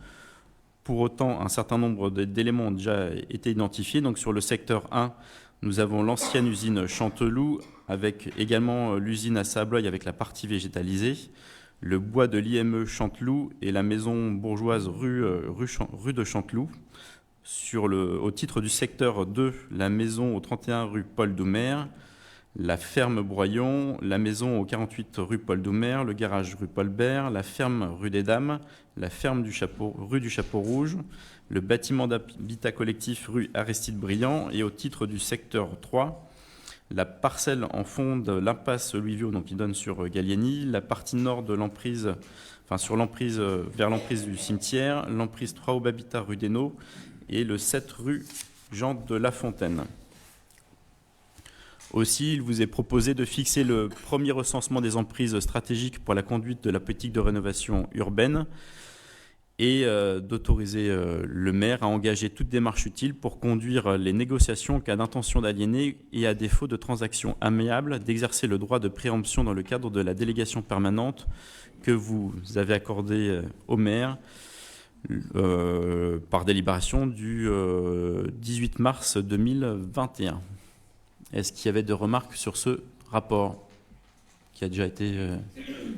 Pour autant, un certain nombre d'éléments ont déjà été identifiés. Donc, sur le secteur 1, nous avons l'ancienne usine Chanteloup, avec également l'usine à Sableuil avec la partie végétalisée, le bois de l'IME Chanteloup et la maison bourgeoise rue de Chanteloup. Au titre du secteur 2, la maison au 31 rue Paul Doumer, la ferme Broyon, la maison au 48 rue Paul Doumer, le garage rue Paul Bert, la ferme rue des Dames, la ferme rue du Chapeau Rouge, le bâtiment d'habitat collectif rue Aristide Briand et au titre du secteur 3, la parcelle en fond de l'impasse Louis Viau, donc qui donne sur Gallieni, la partie nord de l'emprise, sur l'emprise vers l'emprise du cimetière, l'emprise 3 Aube Habitat rue d'Hainaut et le 7 rue Jean de La Fontaine. Aussi, il vous est proposé de fixer le premier recensement des emprises stratégiques pour la conduite de la politique de rénovation urbaine et d'autoriser le maire à engager toute démarche utile pour conduire les négociations en cas d'intention d'aliéner et à défaut de transactions amiables, d'exercer le droit de préemption dans le cadre de la délégation permanente que vous avez accordée au maire par délibération du 18 mars 2021. Est-ce qu'il y avait des remarques sur ce rapport qui a déjà été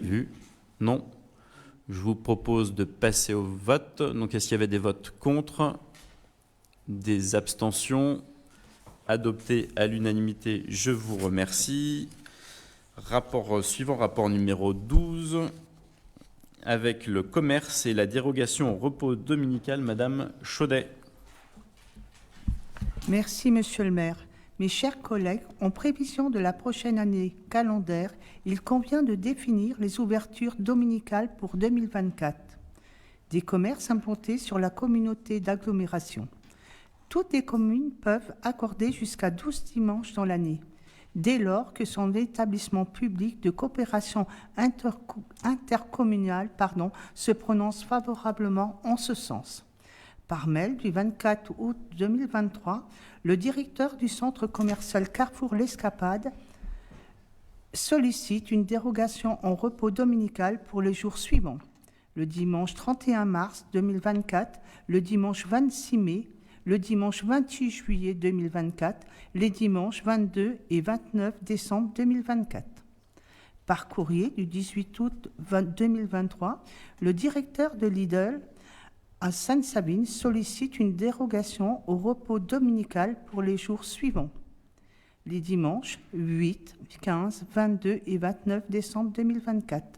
vu? Non. Je vous propose de passer au vote. Donc, est-ce qu'il y avait des votes contre? Des abstentions? Adopté à l'unanimité, je vous remercie. Rapport suivant, rapport numéro 12, avec le commerce et la dérogation au repos dominical. Madame Chaudet. Merci, Monsieur le maire. Mes chers collègues, en prévision de la prochaine année calendaire, il convient de définir les ouvertures dominicales pour 2024 des commerces implantés sur la communauté d'agglomération. Toutes les communes peuvent accorder jusqu'à 12 dimanches dans l'année, dès lors que son établissement public de coopération intercommunale se prononce favorablement en ce sens. Par mail du 24 août 2023, le directeur du centre commercial Carrefour L'Escapade sollicite une dérogation en repos dominical pour les jours suivants: le dimanche 31 mars 2024, le dimanche 26 mai, le dimanche 28 juillet 2024, les dimanches 22 et 29 décembre 2024. Par courrier du 18 août 2023, le directeur de Lidl à Sainte-Savine sollicite une dérogation au repos dominical pour les jours suivants: les dimanches 8, 15, 22 et 29 décembre 2024.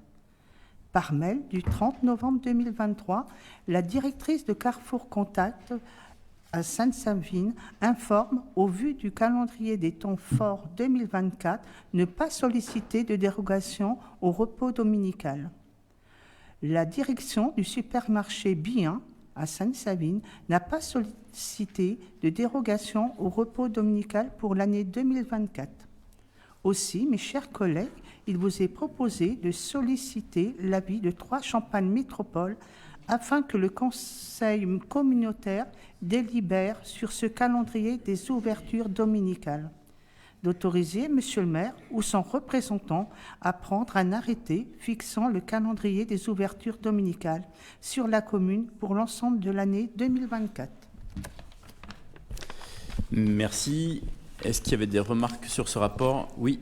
Par mail du 30 novembre 2023, la directrice de Carrefour Contact à Sainte-Savine informe, au vu du calendrier des temps forts 2024, ne pas solliciter de dérogation au repos dominical. La direction du supermarché Bien à Sainte-Savine n'a pas sollicité de dérogation au repos dominical pour l'année 2024. Aussi, mes chers collègues, il vous est proposé de solliciter l'avis de 3 Champagne Métropole afin que le Conseil communautaire délibère sur ce calendrier des ouvertures dominicales. D'autoriser Monsieur le maire ou son représentant à prendre un arrêté fixant le calendrier des ouvertures dominicales sur la commune pour l'ensemble de l'année 2024. Merci. Est-ce qu'il y avait des remarques sur ce rapport? Oui.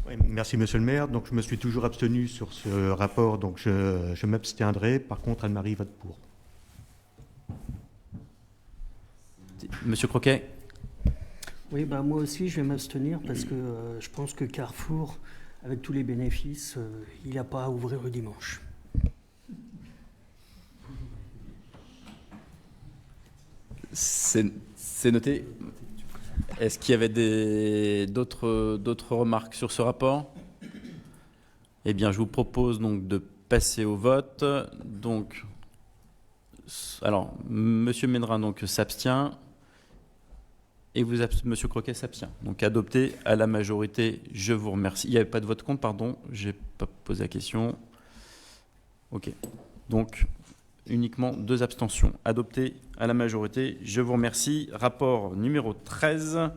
Oui, merci Monsieur le maire. Donc je me suis toujours abstenu sur ce rapport, donc je m'abstiendrai. Par contre, Anne-Marie vote pour. Monsieur Croquet? Oui, moi aussi, je vais m'abstenir parce que je pense que Carrefour, avec tous les bénéfices, il n'a pas à ouvrir le dimanche. C'est noté. Est-ce qu'il y avait d'autres remarques sur ce rapport? Eh bien, je vous propose donc de passer au vote. Donc, alors, Monsieur Ménera donc s'abstient et Monsieur Croquet s'abstient. Donc, adopté à la majorité. Je vous remercie. Il n'y avait pas de vote contre, pardon. Je n'ai pas posé la question. Ok. Donc, uniquement 2 abstentions. Adopté à la majorité. Je vous remercie. Rapport numéro 13.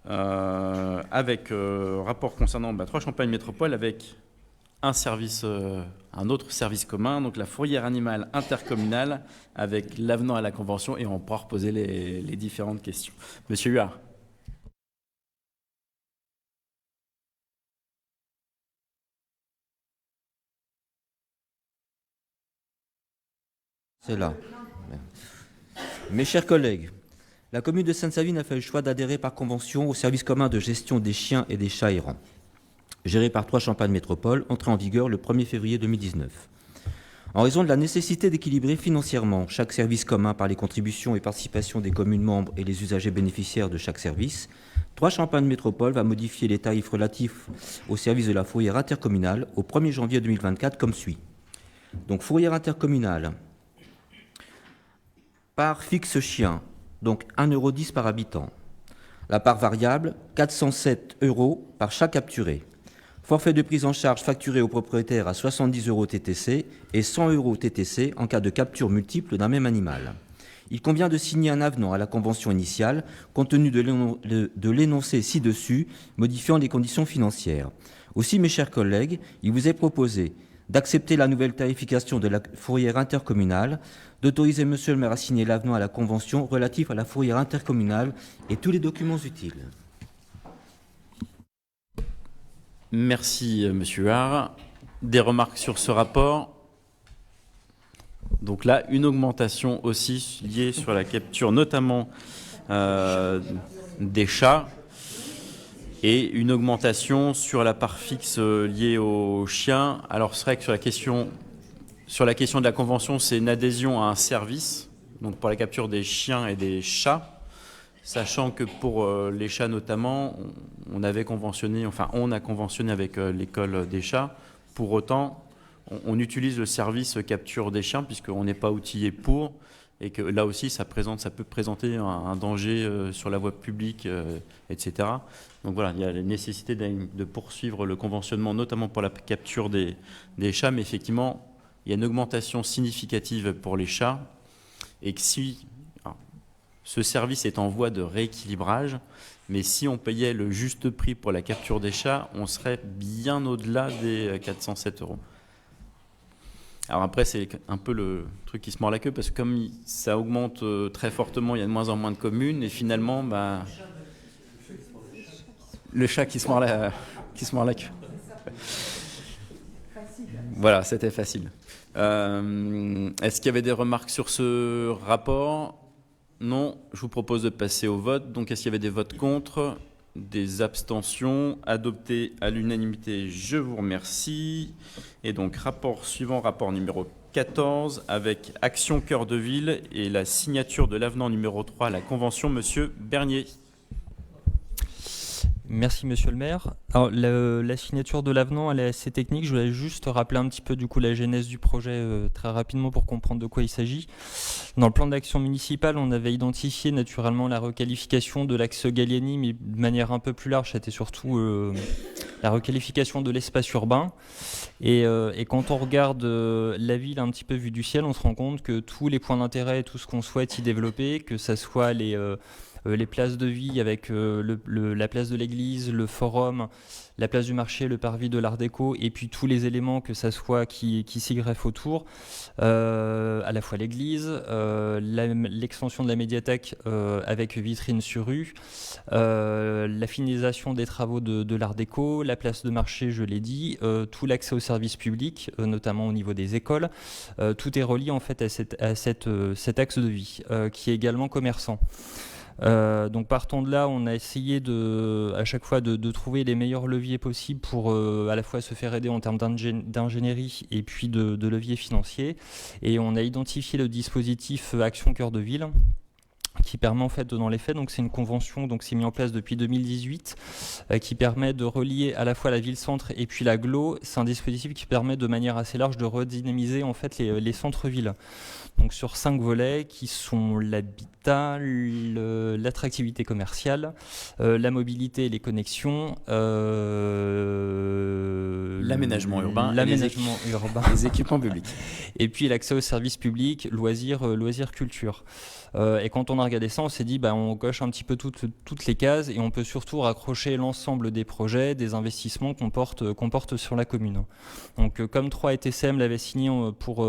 Avec rapport concernant 3 Champagne Métropole avec un autre service commun, donc la fourrière animale intercommunale, avec l'avenant à la convention, et on pourra reposer les différentes questions. Monsieur Huard. C'est là. Mes chers collègues, la commune de Sainte-Savine a fait le choix d'adhérer par convention au service commun de gestion des chiens et des chats errants, géré par 3 Champagne Métropole, entré en vigueur le 1er février 2019. En raison de la nécessité d'équilibrer financièrement chaque service commun par les contributions et participations des communes membres et les usagers bénéficiaires de chaque service, 3 Champagne Métropole va modifier les tarifs relatifs au service de la fourrière intercommunale au 1er janvier 2024 comme suit. Donc fourrière intercommunale, part fixe chien, donc 1,10 € par habitant. La part variable, 407 € par chat capturé. Forfait de prise en charge facturé au propriétaire à 70 € TTC et 100 € TTC en cas de capture multiple d'un même animal. Il convient de signer un avenant à la convention initiale, compte tenu de l'énoncé ci-dessus, modifiant les conditions financières. Aussi, mes chers collègues, il vous est proposé d'accepter la nouvelle tarification de la fourrière intercommunale, d'autoriser Monsieur le maire à signer l'avenant à la convention relatif à la fourrière intercommunale et tous les documents utiles. Merci, Monsieur Huard. Des remarques sur ce rapport? Donc là, une augmentation aussi liée sur la capture, notamment des chats, et une augmentation sur la part fixe liée aux chiens. Alors, c'est vrai que sur la question de la convention, c'est une adhésion à un service, donc pour la capture des chiens et des chats, sachant que pour les chats notamment, on a conventionné avec l'école des chats. Pour autant, on utilise le service capture des chiens puisqu'on n'est pas outillé pour, et que là aussi ça peut présenter un danger sur la voie publique, etc. Donc voilà, il y a la nécessité de poursuivre le conventionnement, notamment pour la capture des chats, mais effectivement, il y a une augmentation significative pour les chats, et que ce service est en voie de rééquilibrage, mais si on payait le juste prix pour la capture des chats, on serait bien au-delà des 407 €. Alors après, c'est un peu le truc qui se mord la queue, parce que comme ça augmente très fortement, il y a de moins en moins de communes, et finalement, le chat qui se mord la queue. Voilà, c'était facile. Est-ce qu'il y avait des remarques sur ce rapport? Non. Je vous propose de passer au vote. Donc, est-ce qu'il y avait des votes contre? Des abstentions? Adopté à l'unanimité, je vous remercie. Et donc, rapport suivant, rapport numéro 14, avec Action Cœur de Ville et la signature de l'avenant numéro 3 à la Convention, Monsieur Bernier. Merci Monsieur le maire. Alors, la signature de l'avenant, elle est assez technique. Je voulais juste rappeler un petit peu du coup la genèse du projet très rapidement pour comprendre de quoi il s'agit. Dans le plan d'action municipal, on avait identifié naturellement la requalification de l'axe Gallieni, mais de manière un peu plus large, c'était surtout la requalification de l'espace urbain. Et quand on regarde la ville un petit peu vue du ciel, on se rend compte que tous les points d'intérêt, tout ce qu'on souhaite y développer, que ça soit les places de vie avec la place de l'église, le forum, la place du marché, le parvis de l'art déco, et puis tous les éléments que ça soit qui s'y greffent autour, à la fois l'église, l'extension de la médiathèque avec vitrine sur rue, la finalisation des travaux de l'art déco, la place de marché, je l'ai dit, tout l'accès aux services publics, notamment au niveau des écoles, tout est relié en fait à cet axe de vie qui est également commerçant. Donc partant de là, on a essayé à chaque fois de trouver les meilleurs leviers possibles pour à la fois se faire aider en termes d'ingénierie et puis de leviers financiers. Et on a identifié le dispositif Action Cœur de Ville, qui permet en fait dans les faits, donc c'est une convention, donc c'est mis en place depuis 2018, qui permet de relier à la fois la ville-centre et puis l'agglo. C'est un dispositif qui permet de manière assez large de redynamiser en fait les centres-villes. Donc sur 5 volets qui sont l'habitat, l'attractivité commerciale, la mobilité et les connexions, l'aménagement urbain, les équipements publics. Et puis l'accès aux services publics, loisirs, culture. Et quand on a regardé ça, on s'est dit, on coche un petit peu toutes les cases et on peut surtout raccrocher l'ensemble des projets, des investissements qu'on porte sur la commune. Donc comme 3 et TCM l'avaient signé pour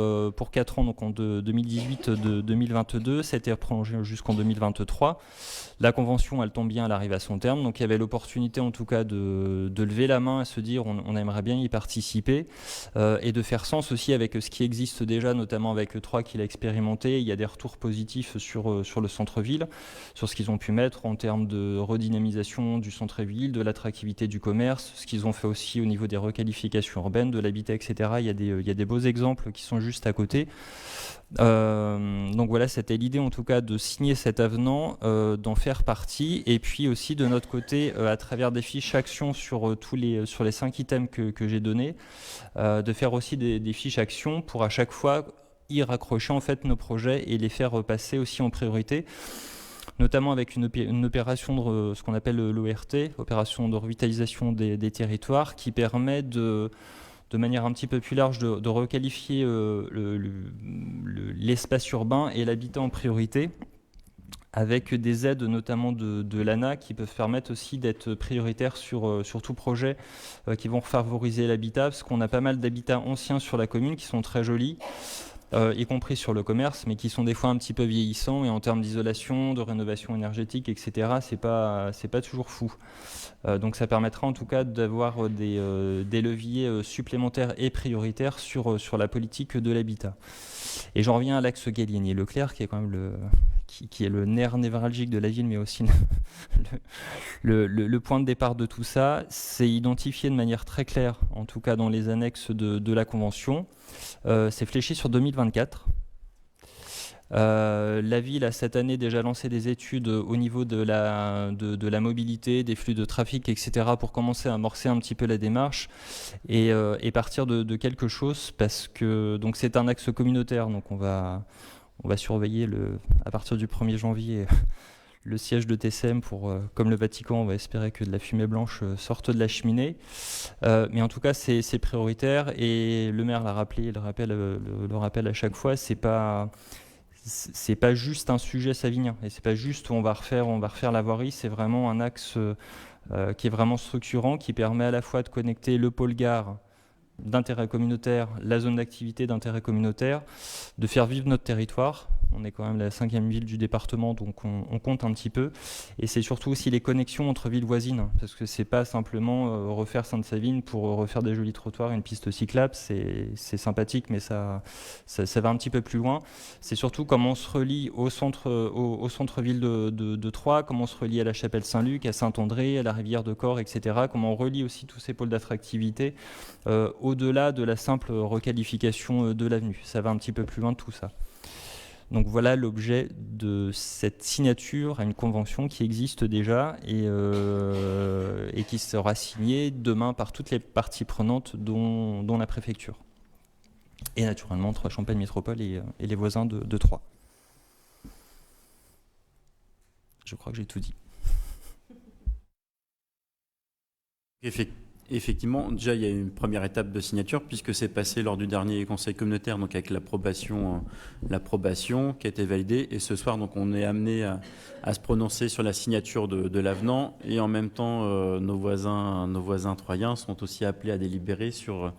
4 ans, donc en 2018-2022, ça a été prolongé jusqu'en 2023. La convention, elle tombe bien, elle arrive à son terme, donc il y avait l'opportunité en tout cas de lever la main et se dire on aimerait bien y participer et de faire sens aussi avec ce qui existe déjà, notamment avec E3 qui l'a expérimenté. Il y a des retours positifs sur le centre-ville, sur ce qu'ils ont pu mettre en termes de redynamisation du centre-ville, de l'attractivité du commerce, ce qu'ils ont fait aussi au niveau des requalifications urbaines, de l'habitat, etc. Il y a des beaux exemples qui sont juste à côté. Donc voilà, c'était l'idée en tout cas de signer cet avenant, d'en faire partie, et puis aussi de notre côté, à travers des fiches actions sur les 5 items que j'ai donnés, de faire aussi des fiches actions pour à chaque fois y raccrocher en fait nos projets et les faire passer aussi en priorité, notamment avec une opération de ce qu'on appelle l'ORT, opération de revitalisation des territoires, qui permet de manière un petit peu plus large de requalifier l'espace urbain et l'habitat en priorité, avec des aides notamment de l'ANA qui peuvent permettre aussi d'être prioritaires sur tout projet qui vont favoriser l'habitat, parce qu'on a pas mal d'habitats anciens sur la commune qui sont très jolis, y compris sur le commerce, mais qui sont des fois un petit peu vieillissants, et en termes d'isolation, de rénovation énergétique, etc., c'est pas toujours fou. Donc ça permettra en tout cas d'avoir des leviers supplémentaires et prioritaires sur la politique de l'habitat. Et j'en reviens à l'axe Gallieni-Leclerc, qui est quand même qui est le nerf névralgique de la ville, mais aussi le point de départ de tout ça. C'est identifié de manière très claire, en tout cas dans les annexes de la Convention. C'est fléché sur 2024. La ville a cette année déjà lancé des études au niveau de la mobilité, des flux de trafic, etc., pour commencer à amorcer un petit peu la démarche et partir de quelque chose, parce que donc c'est un axe communautaire, donc on va surveiller à partir du 1er janvier le siège de TCM pour, comme le Vatican, on va espérer que de la fumée blanche sorte de la cheminée. Mais en tout cas, c'est prioritaire, et le maire l'a rappelé, il le rappelle à chaque fois, c'est pas juste un sujet savinien, et c'est pas juste on va refaire la voirie, c'est vraiment un axe qui est vraiment structurant, qui permet à la fois de connecter le pôle gare d'intérêt communautaire, la zone d'activité d'intérêt communautaire, de faire vivre notre territoire, On est quand même la 5e ville du département, donc on compte un petit peu. Et c'est surtout aussi les connexions entre villes voisines, parce que c'est pas simplement refaire Sainte-Savine pour refaire des jolis trottoirs, une piste cyclable. C'est sympathique, mais ça va un petit peu plus loin. C'est surtout comment on se relie au centre-ville de Troyes, comment on se relie à la Chapelle Saint-Luc, à Saint-André, à la Rivière de Corps, etc. Comment on relie aussi tous ces pôles d'attractivité au-delà de la simple requalification de l'avenue. Ça va un petit peu plus loin de tout ça. Donc voilà l'objet de cette signature à une convention qui existe déjà et qui sera signée demain par toutes les parties prenantes, dont la préfecture. Et naturellement entre Champagne Métropole et les voisins de Troyes. Je crois que j'ai tout dit. Effectivement, déjà, il y a une première étape de signature, puisque c'est passé lors du dernier conseil communautaire, donc avec l'approbation qui a été validée. Et ce soir, donc, on est amené à se prononcer sur la signature de l'avenant. Et en même temps, nos voisins troyens sont aussi appelés à délibérer sur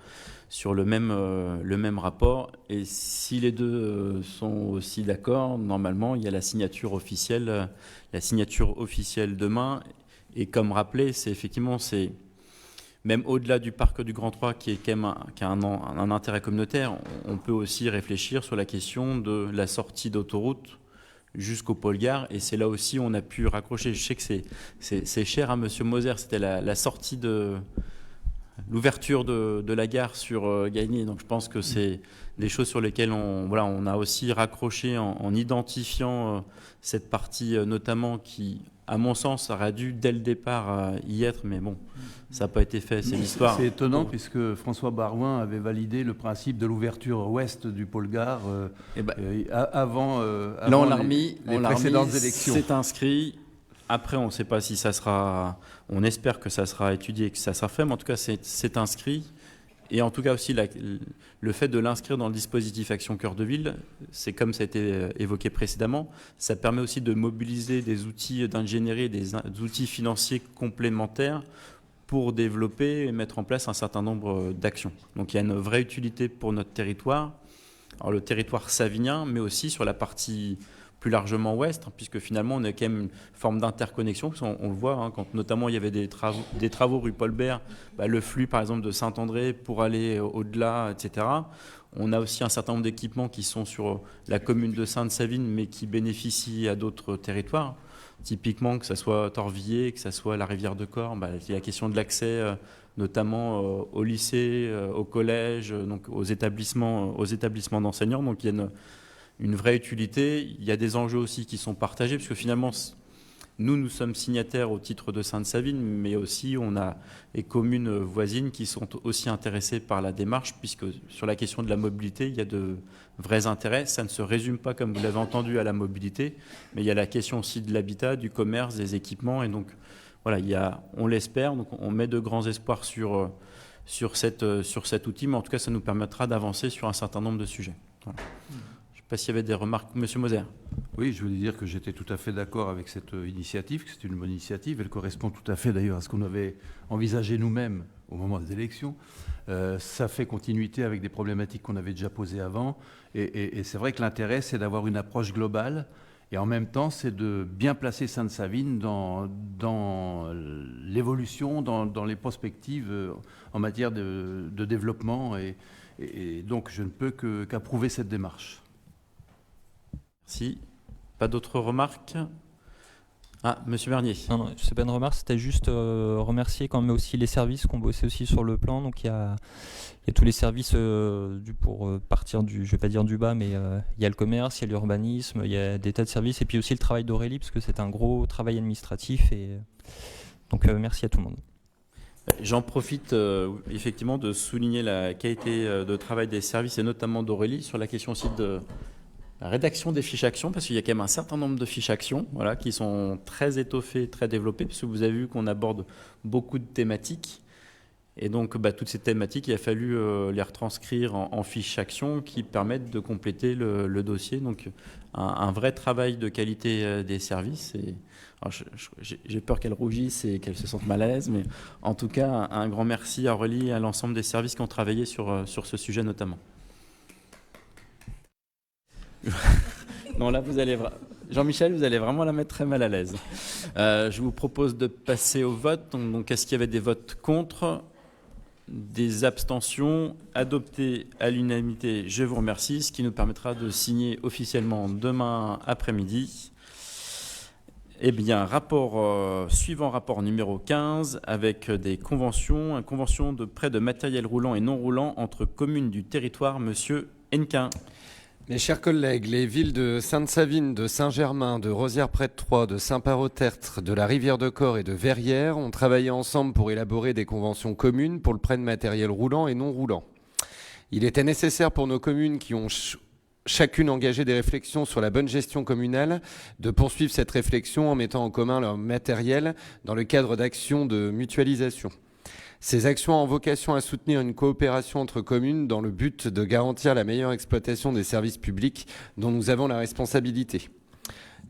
le même rapport. Et si les deux sont aussi d'accord, normalement, il y a la signature officielle demain. Et comme rappelé, c'est même au-delà du parc du Grand Troyes, qui a un intérêt communautaire, on peut aussi réfléchir sur la question de la sortie d'autoroute jusqu'au pôle gare. Et c'est là aussi où on a pu raccrocher. Je sais que c'est cher à Monsieur Moser. C'était la sortie de l'ouverture de la gare sur Gagny. Donc je pense que c'est des choses sur lesquelles on a aussi raccroché en identifiant cette partie notamment qui, à mon sens, aurait dû dès le départ y être, mais bon, ça n'a pas été fait, c'est l'histoire. C'est étonnant puisque François Barouin avait validé le principe de l'ouverture ouest du pôle gare avant les précédentes élections. C'est inscrit. Après, on ne sait pas si ça sera... On espère que ça sera étudié et que ça sera fait, mais en tout cas, c'est inscrit. Et en tout cas aussi, le fait de l'inscrire dans le dispositif Action Cœur de Ville, c'est comme ça a été évoqué précédemment, ça permet aussi de mobiliser des outils d'ingénierie, des outils financiers complémentaires pour développer et mettre en place un certain nombre d'actions. Donc il y a une vraie utilité pour notre territoire, alors le territoire savinien, mais aussi sur la partie plus largement ouest, puisque finalement on a quand même une forme d'interconnexion. On le voit, quand notamment il y avait des travaux rue Paul Bert, le flux par exemple de Saint-André pour aller au-delà, etc. On a aussi un certain nombre d'équipements qui sont sur la commune de Sainte-Savine, mais qui bénéficient à d'autres territoires. Typiquement, que ce soit Torvilliers, que ce soit la rivière de Corps, il y a la question de l'accès notamment au lycée, au collège, donc aux établissements d'enseignants. Donc il y a une vraie utilité. Il y a des enjeux aussi qui sont partagés, puisque finalement, nous sommes signataires au titre de Sainte-Savine, mais aussi on a les communes voisines qui sont aussi intéressées par la démarche, puisque sur la question de la mobilité, il y a de vrais intérêts. Ça ne se résume pas, comme vous l'avez entendu, à la mobilité, mais il y a la question aussi de l'habitat, du commerce, des équipements. Et donc, voilà, on l'espère, donc on met de grands espoirs sur cet outil, mais en tout cas, ça nous permettra d'avancer sur un certain nombre de sujets. Voilà. Je ne sais pas s'il y avait des remarques. Monsieur Moser. Oui, je voulais dire que j'étais tout à fait d'accord avec cette initiative, que c'est une bonne initiative. Elle correspond tout à fait d'ailleurs à ce qu'on avait envisagé nous-mêmes au moment des élections. Ça fait continuité avec des problématiques qu'on avait déjà posées avant. Et c'est vrai que l'intérêt, c'est d'avoir une approche globale. Et en même temps, c'est de bien placer Sainte-Savine dans l'évolution, dans les perspectives en matière de développement. Et donc, je ne peux qu'approuver cette démarche. Merci. Pas d'autres remarques ? Monsieur Bernier. Non, c'est pas une remarque, c'était juste remercier quand même aussi les services qui ont bossé aussi sur le plan. Donc il y a tous les services pour partir je vais pas dire du bas, mais il y a le commerce, il y a l'urbanisme, il y a des tas de services, et puis aussi le travail d'Aurélie, parce que c'est un gros travail administratif. Donc merci à tout le monde. J'en profite effectivement de souligner la qualité de travail des services, et notamment d'Aurélie, sur la question aussi de la rédaction des fiches actions, parce qu'il y a quand même un certain nombre de fiches actions qui sont très étoffées, très développées, parce que vous avez vu qu'on aborde beaucoup de thématiques. Et donc, toutes ces thématiques, il a fallu les retranscrire en fiches actions qui permettent de compléter le dossier. Donc, un vrai travail de qualité des services. Et, j'ai peur qu'elle rougisse et qu'elle se sente mal à l'aise, mais en tout cas, un grand merci à Aurélie et à l'ensemble des services qui ont travaillé sur ce sujet notamment. Non, là, Jean-Michel, vous allez vraiment la mettre très mal à l'aise. Je vous propose de passer au vote. Donc, est-ce qu'il y avait des votes contre, des abstentions, adoptées à l'unanimité? Je vous remercie, ce qui nous permettra de signer officiellement demain après-midi. Eh bien, suivant rapport numéro 15, avec des conventions, une convention de prêt de matériel roulant et non roulant entre communes du territoire. Monsieur Hennequin. Mes chers collègues, les villes de Sainte-Savine, de Saint-Germain, de Rosières-près-de-Troyes, de Saint-Parot-Tertre, de la Rivière-de-Corps et de Verrières ont travaillé ensemble pour élaborer des conventions communes pour le prêt de matériel roulant et non roulant. Il était nécessaire pour nos communes qui ont chacune engagé des réflexions sur la bonne gestion communale de poursuivre cette réflexion en mettant en commun leur matériel dans le cadre d'actions de mutualisation. Ces actions ont vocation à soutenir une coopération entre communes dans le but de garantir la meilleure exploitation des services publics dont nous avons la responsabilité.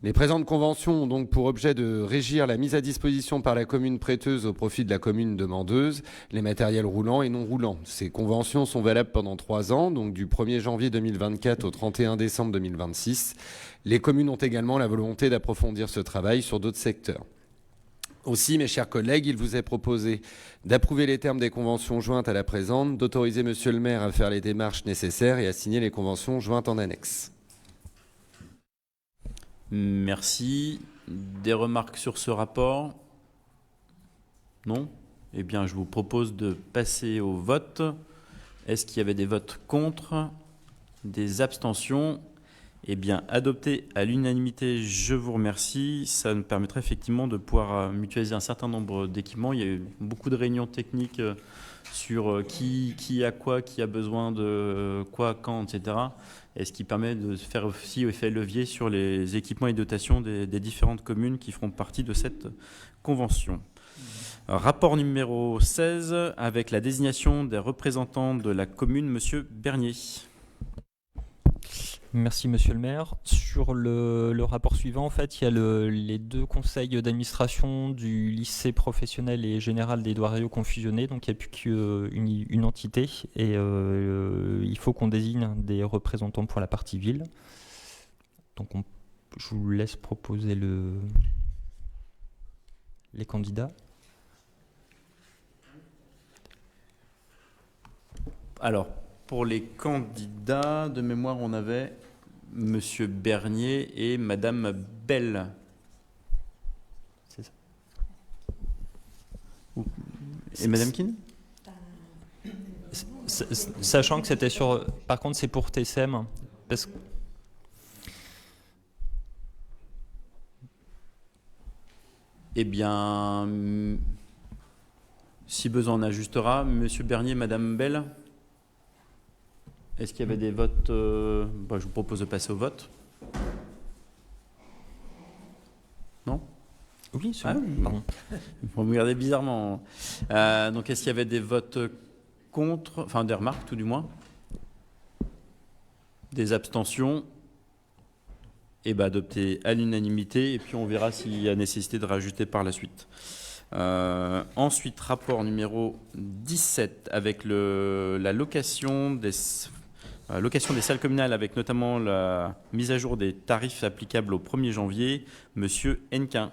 Les présentes conventions ont donc pour objet de régir la mise à disposition par la commune prêteuse au profit de la commune demandeuse, les matériels roulants et non roulants. Ces conventions sont valables pendant 3 ans, donc du 1er janvier 2024 au 31 décembre 2026. Les communes ont également la volonté d'approfondir ce travail sur d'autres secteurs. Aussi, mes chers collègues, il vous est proposé d'approuver les termes des conventions jointes à la présente, d'autoriser Monsieur le maire à faire les démarches nécessaires et à signer les conventions jointes en annexe. Merci. Des remarques sur ce rapport? Non? Eh bien, je vous propose de passer au vote. Est-ce qu'il y avait des votes contre? Des abstentions? Eh bien, adopté à l'unanimité, je vous remercie. Ça nous permettrait effectivement de pouvoir mutualiser un certain nombre d'équipements. Il y a eu beaucoup de réunions techniques sur qui a quoi, qui a besoin de quoi, quand, etc. Et ce qui permet de faire aussi effet levier sur les équipements et dotations des différentes communes qui feront partie de cette convention. Rapport numéro 16, avec la désignation des représentants de la commune, Monsieur Bernier. Merci Monsieur le maire. Sur le rapport suivant, en fait, il y a les 2 conseils d'administration du lycée professionnel et général d'Édouard Herriot confusionnés, donc il n'y a plus qu'une entité et il faut qu'on désigne des représentants pour la partie ville. Donc je vous laisse proposer les candidats. Alors, pour les candidats, de mémoire, on avait Monsieur Bernier et Madame Bell. C'est ça. Et Madame Keane? Sachant que c'était sur... Par contre, c'est pour TCM. Parce que... Eh bien, si besoin, on ajustera. Monsieur Bernier, Madame Bell? Est-ce qu'il y avait des votes? Je vous propose de passer au vote. Non? Oui, c'est bon. Vous me regardez bizarrement. Donc, est-ce qu'il y avait des votes contre, enfin des remarques tout du moins? Des abstentions? Et adopté à l'unanimité. Et puis, on verra s'il y a nécessité de rajouter par la suite. Ensuite, rapport numéro 17 avec la location des salles communales, avec notamment la mise à jour des tarifs applicables au 1er janvier. Monsieur Hennequin.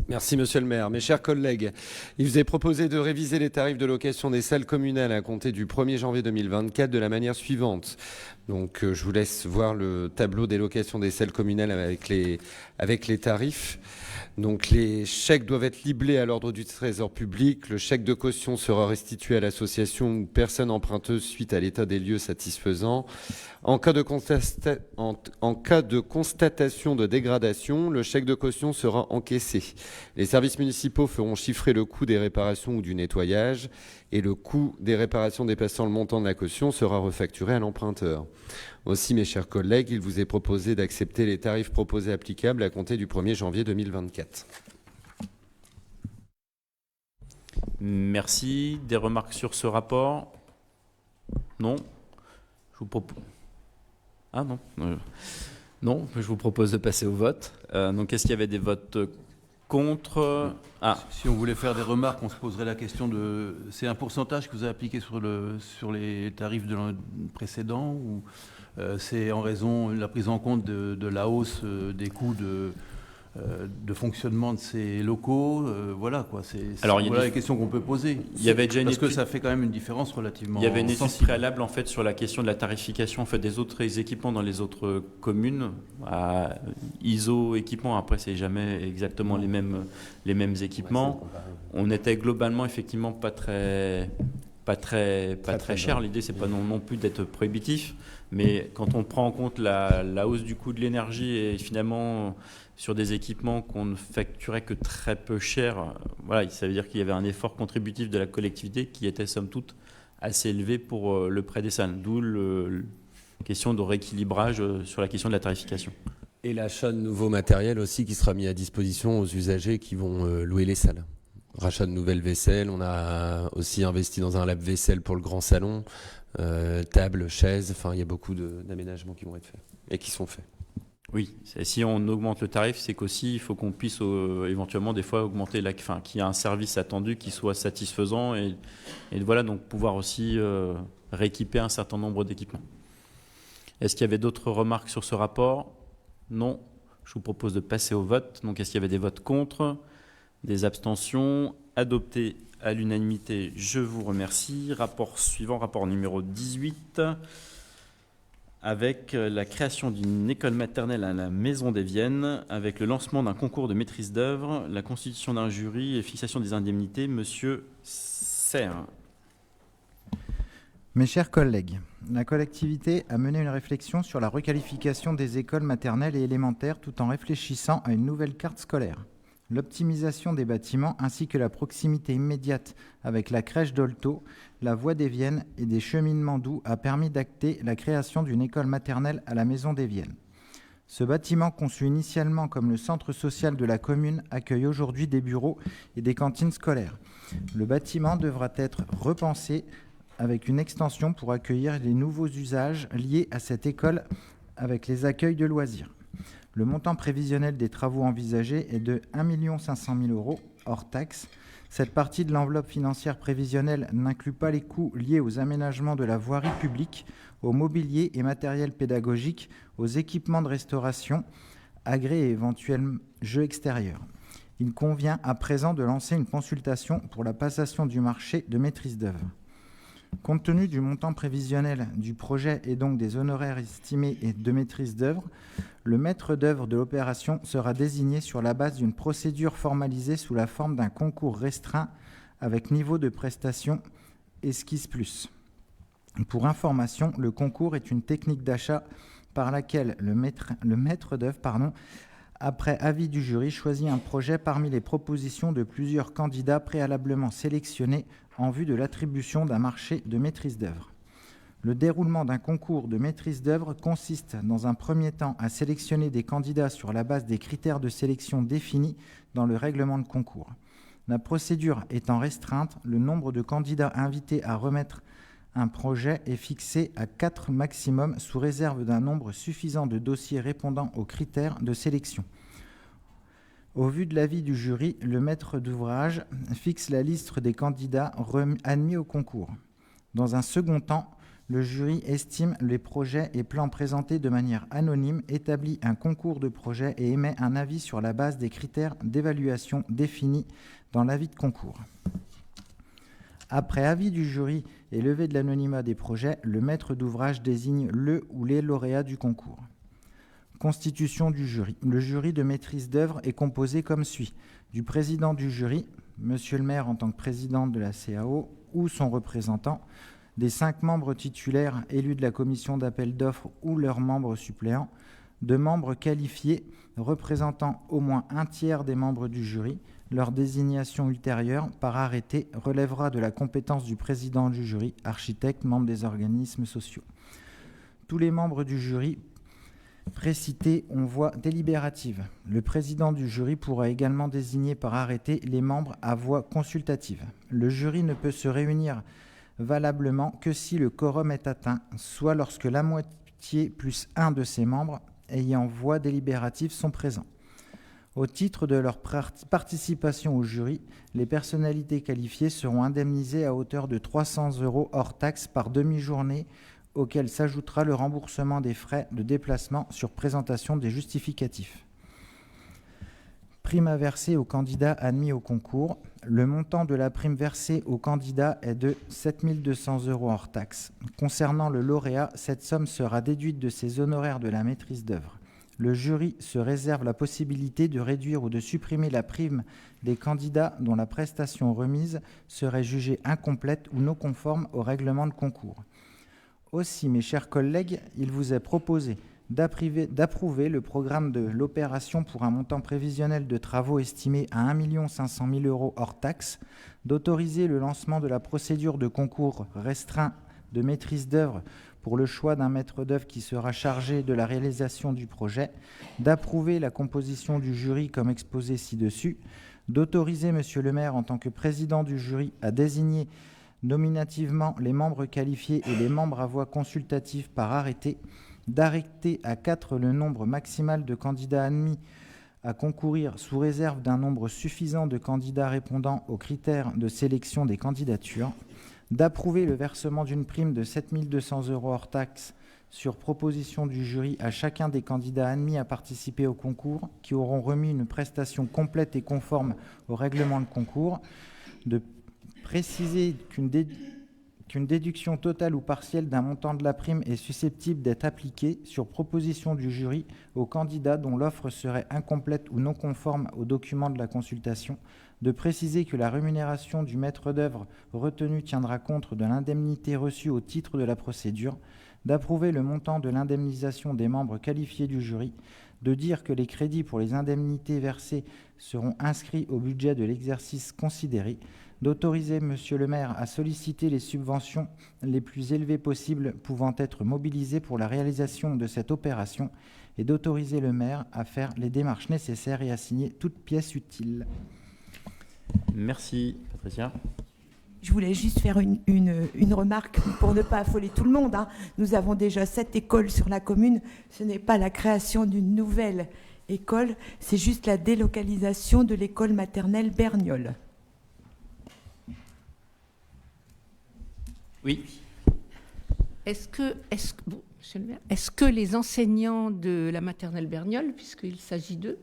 Merci Monsieur le maire. Mes chers collègues, il vous est proposé de réviser les tarifs de location des salles communales à compter du 1er janvier 2024 de la manière suivante. Donc je vous laisse voir le tableau des locations des salles communales avec les tarifs. Donc les chèques doivent être libellés à l'ordre du Trésor public. Le chèque de caution sera restitué à l'association ou personne emprunteuse suite à l'état des lieux satisfaisant. En cas de constatation de dégradation, le chèque de caution sera encaissé. Les services municipaux feront chiffrer le coût des réparations ou du nettoyage et le coût des réparations dépassant le montant de la caution sera refacturé à l'emprunteur. Aussi, mes chers collègues, il vous est proposé d'accepter les tarifs proposés applicables à compter du 1er janvier 2024. Merci. Des remarques sur ce rapport? Non. Je vous propose... Ah non. Non, je vous propose de passer au vote. Donc, est-ce qu'il y avait des votes Contre. Si on voulait faire des remarques, on se poserait la question de... C'est un pourcentage que vous avez appliqué sur les tarifs de l'an précédent ou c'est en raison de la prise en compte de la hausse des coûts de fonctionnement de ces locaux, voilà quoi. Voilà les questions qu'on peut poser. Il y avait déjà parce que ça fait quand même une différence relativement. Il y avait une étude sensible. préalable en fait sur la question de la tarification en fait des autres équipements dans les autres communes. ISO équipements, après c'est jamais exactement les mêmes équipements. On était globalement effectivement pas très cher. L'idée c'est pas non plus d'être prohibitif, mais quand on prend en compte la hausse du coût de l'énergie et finalement sur des équipements qu'on ne facturait que très peu cher, voilà, ça veut dire qu'il y avait un effort contributif de la collectivité qui était somme toute assez élevé pour le prêt des salles, d'où la question de rééquilibrage sur la question de la tarification. Et l'achat de nouveaux matériels aussi qui sera mis à disposition aux usagers qui vont louer les salles. Rachat de nouvelles vaisselles, on a aussi investi dans un lave-vaisselle pour le grand salon, table, chaises, enfin il y a beaucoup d'aménagements qui vont être faits et qui sont faits. Oui, si on augmente le tarif, c'est qu'aussi il faut qu'on puisse éventuellement des fois augmenter qu'il y ait un service attendu qui soit satisfaisant et voilà, donc pouvoir aussi rééquiper un certain nombre d'équipements. Est-ce qu'il y avait d'autres remarques sur ce rapport? Non. Je vous propose de passer au vote. Donc est-ce qu'il y avait des votes contre? Des abstentions? Adopté à l'unanimité, je vous remercie. Rapport suivant, rapport numéro 18. Avec la création d'une école maternelle à la Maison des Viennes, avec le lancement d'un concours de maîtrise d'œuvre, la constitution d'un jury et fixation des indemnités. Monsieur Serre. Mes chers collègues, la collectivité a mené une réflexion sur la requalification des écoles maternelles et élémentaires tout en réfléchissant à une nouvelle carte scolaire. L'optimisation des bâtiments ainsi que la proximité immédiate avec la crèche d'Olto, la voie des Viennes et des cheminements doux a permis d'acter la création d'une école maternelle à la Maison des Viennes. Ce bâtiment, conçu initialement comme le centre social de la commune, accueille aujourd'hui des bureaux et des cantines scolaires. Le bâtiment devra être repensé avec une extension pour accueillir les nouveaux usages liés à cette école avec les accueils de loisirs. Le montant prévisionnel des travaux envisagés est de 1 500 000 € hors taxes. Cette partie de l'enveloppe financière prévisionnelle n'inclut pas les coûts liés aux aménagements de la voirie publique, au mobilier et matériel pédagogique, aux équipements de restauration, agrès et éventuels jeux extérieurs. Il convient à présent de lancer une consultation pour la passation du marché de maîtrise d'œuvre. Compte tenu du montant prévisionnel du projet et donc des honoraires estimés et de maîtrise d'œuvre, le maître d'œuvre de l'opération sera désigné sur la base d'une procédure formalisée sous la forme d'un concours restreint avec niveau de prestation Esquisse Plus. Pour information, le concours est une technique d'achat par laquelle le maître d'œuvre, après avis du jury, choisit un projet parmi les propositions de plusieurs candidats préalablement sélectionnés en vue de l'attribution d'un marché de maîtrise d'œuvre. Le déroulement d'un concours de maîtrise d'œuvre consiste, dans un premier temps, à sélectionner des candidats sur la base des critères de sélection définis dans le règlement de concours. La procédure étant restreinte, le nombre de candidats invités à remettre un projet est fixé à 4 maximum, sous réserve d'un nombre suffisant de dossiers répondant aux critères de sélection. Au vu de l'avis du jury, le maître d'ouvrage fixe la liste des candidats admis au concours. Dans un second temps, le jury estime les projets et plans présentés de manière anonyme, établit un concours de projet et émet un avis sur la base des critères d'évaluation définis dans l'avis de concours. Après avis du jury et levée de l'anonymat des projets, le maître d'ouvrage désigne le ou les lauréats du concours. Constitution du jury. Le jury de maîtrise d'œuvre est composé comme suit. Du président du jury, monsieur le maire en tant que président de la CAO ou son représentant, des 5 membres titulaires élus de la commission d'appel d'offres ou leurs membres suppléants, de membres qualifiés représentant au moins un tiers des membres du jury. Leur désignation ultérieure par arrêté relèvera de la compétence du président du jury, architecte, membre des organismes sociaux. Tous les membres du jury précités ont voix délibérative. Le président du jury pourra également désigner par arrêté les membres à voix consultative. Le jury ne peut se réunir valablement que si le quorum est atteint, soit lorsque la moitié plus un de ses membres ayant voix délibérative sont présents. Au titre de leur participation au jury, les personnalités qualifiées seront indemnisées à hauteur de 300 € hors taxe par demi-journée, auquel s'ajoutera le remboursement des frais de déplacement sur présentation des justificatifs. Prime à verser aux candidats admis au concours. Le montant de la prime versée aux candidats est de 7 200 € hors taxe. Concernant le lauréat, cette somme sera déduite de ses honoraires de la maîtrise d'œuvre. Le jury se réserve la possibilité de réduire ou de supprimer la prime des candidats dont la prestation remise serait jugée incomplète ou non conforme au règlement de concours. Aussi, mes chers collègues, il vous est proposé d'approuver le programme de l'opération pour un montant prévisionnel de travaux estimé à 1 500 000 € hors taxe, d'autoriser le lancement de la procédure de concours restreint de maîtrise d'œuvre pour le choix d'un maître d'œuvre qui sera chargé de la réalisation du projet, d'approuver la composition du jury comme exposé ci-dessus, d'autoriser Monsieur le maire en tant que président du jury à désigner nominativement les membres qualifiés et les membres à voix consultative par arrêté, d'arrêter à 4 le nombre maximal de candidats admis à concourir sous réserve d'un nombre suffisant de candidats répondant aux critères de sélection des candidatures, d'approuver le versement d'une prime de 7 200 € hors taxe sur proposition du jury à chacun des candidats admis à participer au concours qui auront remis une prestation complète et conforme au règlement de concours, de préciser qu'une déduction totale ou partielle d'un montant de la prime est susceptible d'être appliquée sur proposition du jury aux candidats dont l'offre serait incomplète ou non conforme aux documents de la consultation, de préciser que la rémunération du maître d'œuvre retenu tiendra compte de l'indemnité reçue au titre de la procédure, d'approuver le montant de l'indemnisation des membres qualifiés du jury, de dire que les crédits pour les indemnités versées seront inscrits au budget de l'exercice considéré, d'autoriser Monsieur le maire à solliciter les subventions les plus élevées possibles pouvant être mobilisées pour la réalisation de cette opération et d'autoriser le maire à faire les démarches nécessaires et à signer toute pièce utile. Merci, Patricia. Je voulais juste faire une remarque pour ne pas affoler tout le monde. Nous avons déjà 7 écoles sur la commune. Ce n'est pas la création d'une nouvelle école, c'est juste la délocalisation de l'école maternelle Berniol. Oui. Est-ce que les enseignants de la maternelle Berniol, puisqu'il s'agit d'eux,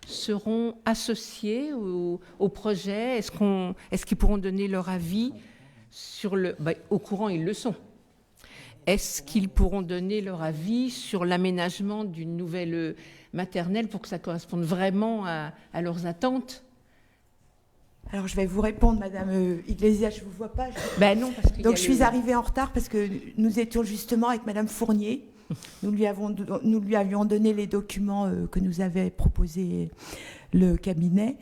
seront associés au projet? Est-ce qu'ils pourront donner leur avis sur le... au courant, ils le sont. Est-ce qu'ils pourront donner leur avis sur l'aménagement d'une nouvelle maternelle pour que ça corresponde vraiment à leurs attentes? Alors, je vais vous répondre, Madame Iglesias, je ne vous vois pas. Non, parce que donc, je suis arrivée en retard parce que nous étions justement avec Madame Fournier. Nous lui avions donné les documents que nous avait proposés le cabinet.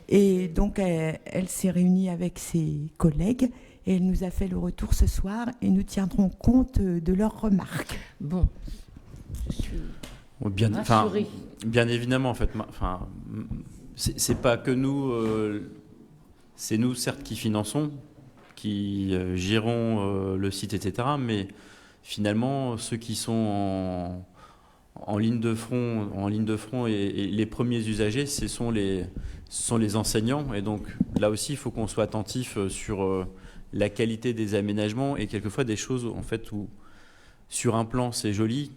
Et donc, elle s'est réunie avec ses collègues et elle nous a fait le retour ce soir et nous tiendrons compte de leurs remarques. Bon, je suis rassurée. Bien évidemment, en fait. C'est pas que nous... c'est nous, certes, qui finançons, qui gérons le site, etc. Mais finalement, ceux qui sont en ligne de front et les premiers usagers, ce sont les enseignants. Et donc, là aussi, il faut qu'on soit attentif sur la qualité des aménagements et quelquefois des choses, en fait, où sur un plan, c'est joli.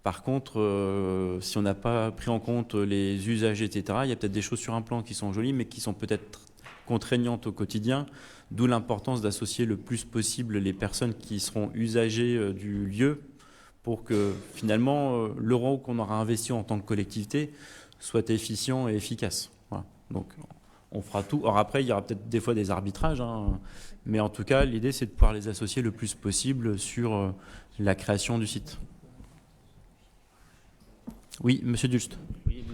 Par contre, si on n'a pas pris en compte les usagers, etc., il y a peut-être des choses sur un plan qui sont jolies, mais qui sont peut-être contraignantes au quotidien, d'où l'importance d'associer le plus possible les personnes qui seront usagers du lieu pour que finalement l'euro qu'on aura investi en tant que collectivité soit efficient et efficace. Voilà. Donc on fera tout. Alors après, il y aura peut-être des fois des arbitrages, mais en tout cas, l'idée c'est de pouvoir les associer le plus possible sur la création du site. Oui, Monsieur Dulst. Oui,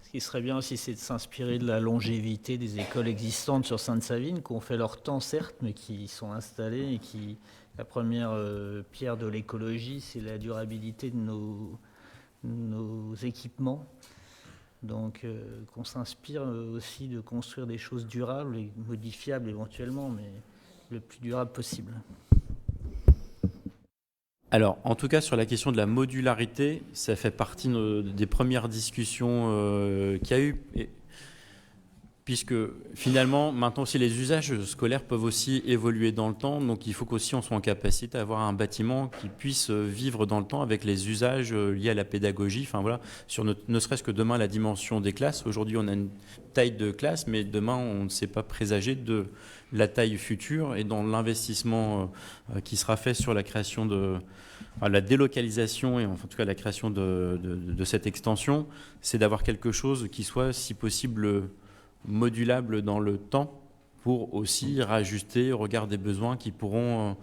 ce qui serait bien aussi, c'est de s'inspirer de la longévité des écoles existantes sur Sainte-Savine, qui ont fait leur temps, certes, mais qui sont installées et qui... La première pierre de l'écologie, c'est la durabilité de nos équipements. Donc, qu'on s'inspire aussi de construire des choses durables et modifiables éventuellement, mais le plus durable possible. Alors, en tout cas, sur la question de la modularité, ça fait partie des premières discussions qu'il y a eu. Puisque finalement, maintenant aussi, les usages scolaires peuvent aussi évoluer dans le temps. Donc, il faut qu'aussi on soit en capacité d'avoir un bâtiment qui puisse vivre dans le temps avec les usages liés à la pédagogie. Enfin voilà, sur ne serait-ce que demain la dimension des classes. Aujourd'hui, on a une taille de classe, mais demain, on ne sait pas présager de la taille future. Et dans l'investissement qui sera fait sur la création la délocalisation et en tout cas la création de cette extension, c'est d'avoir quelque chose qui soit, si possible, modulable dans le temps pour aussi rajuster au regard des besoins qui pourront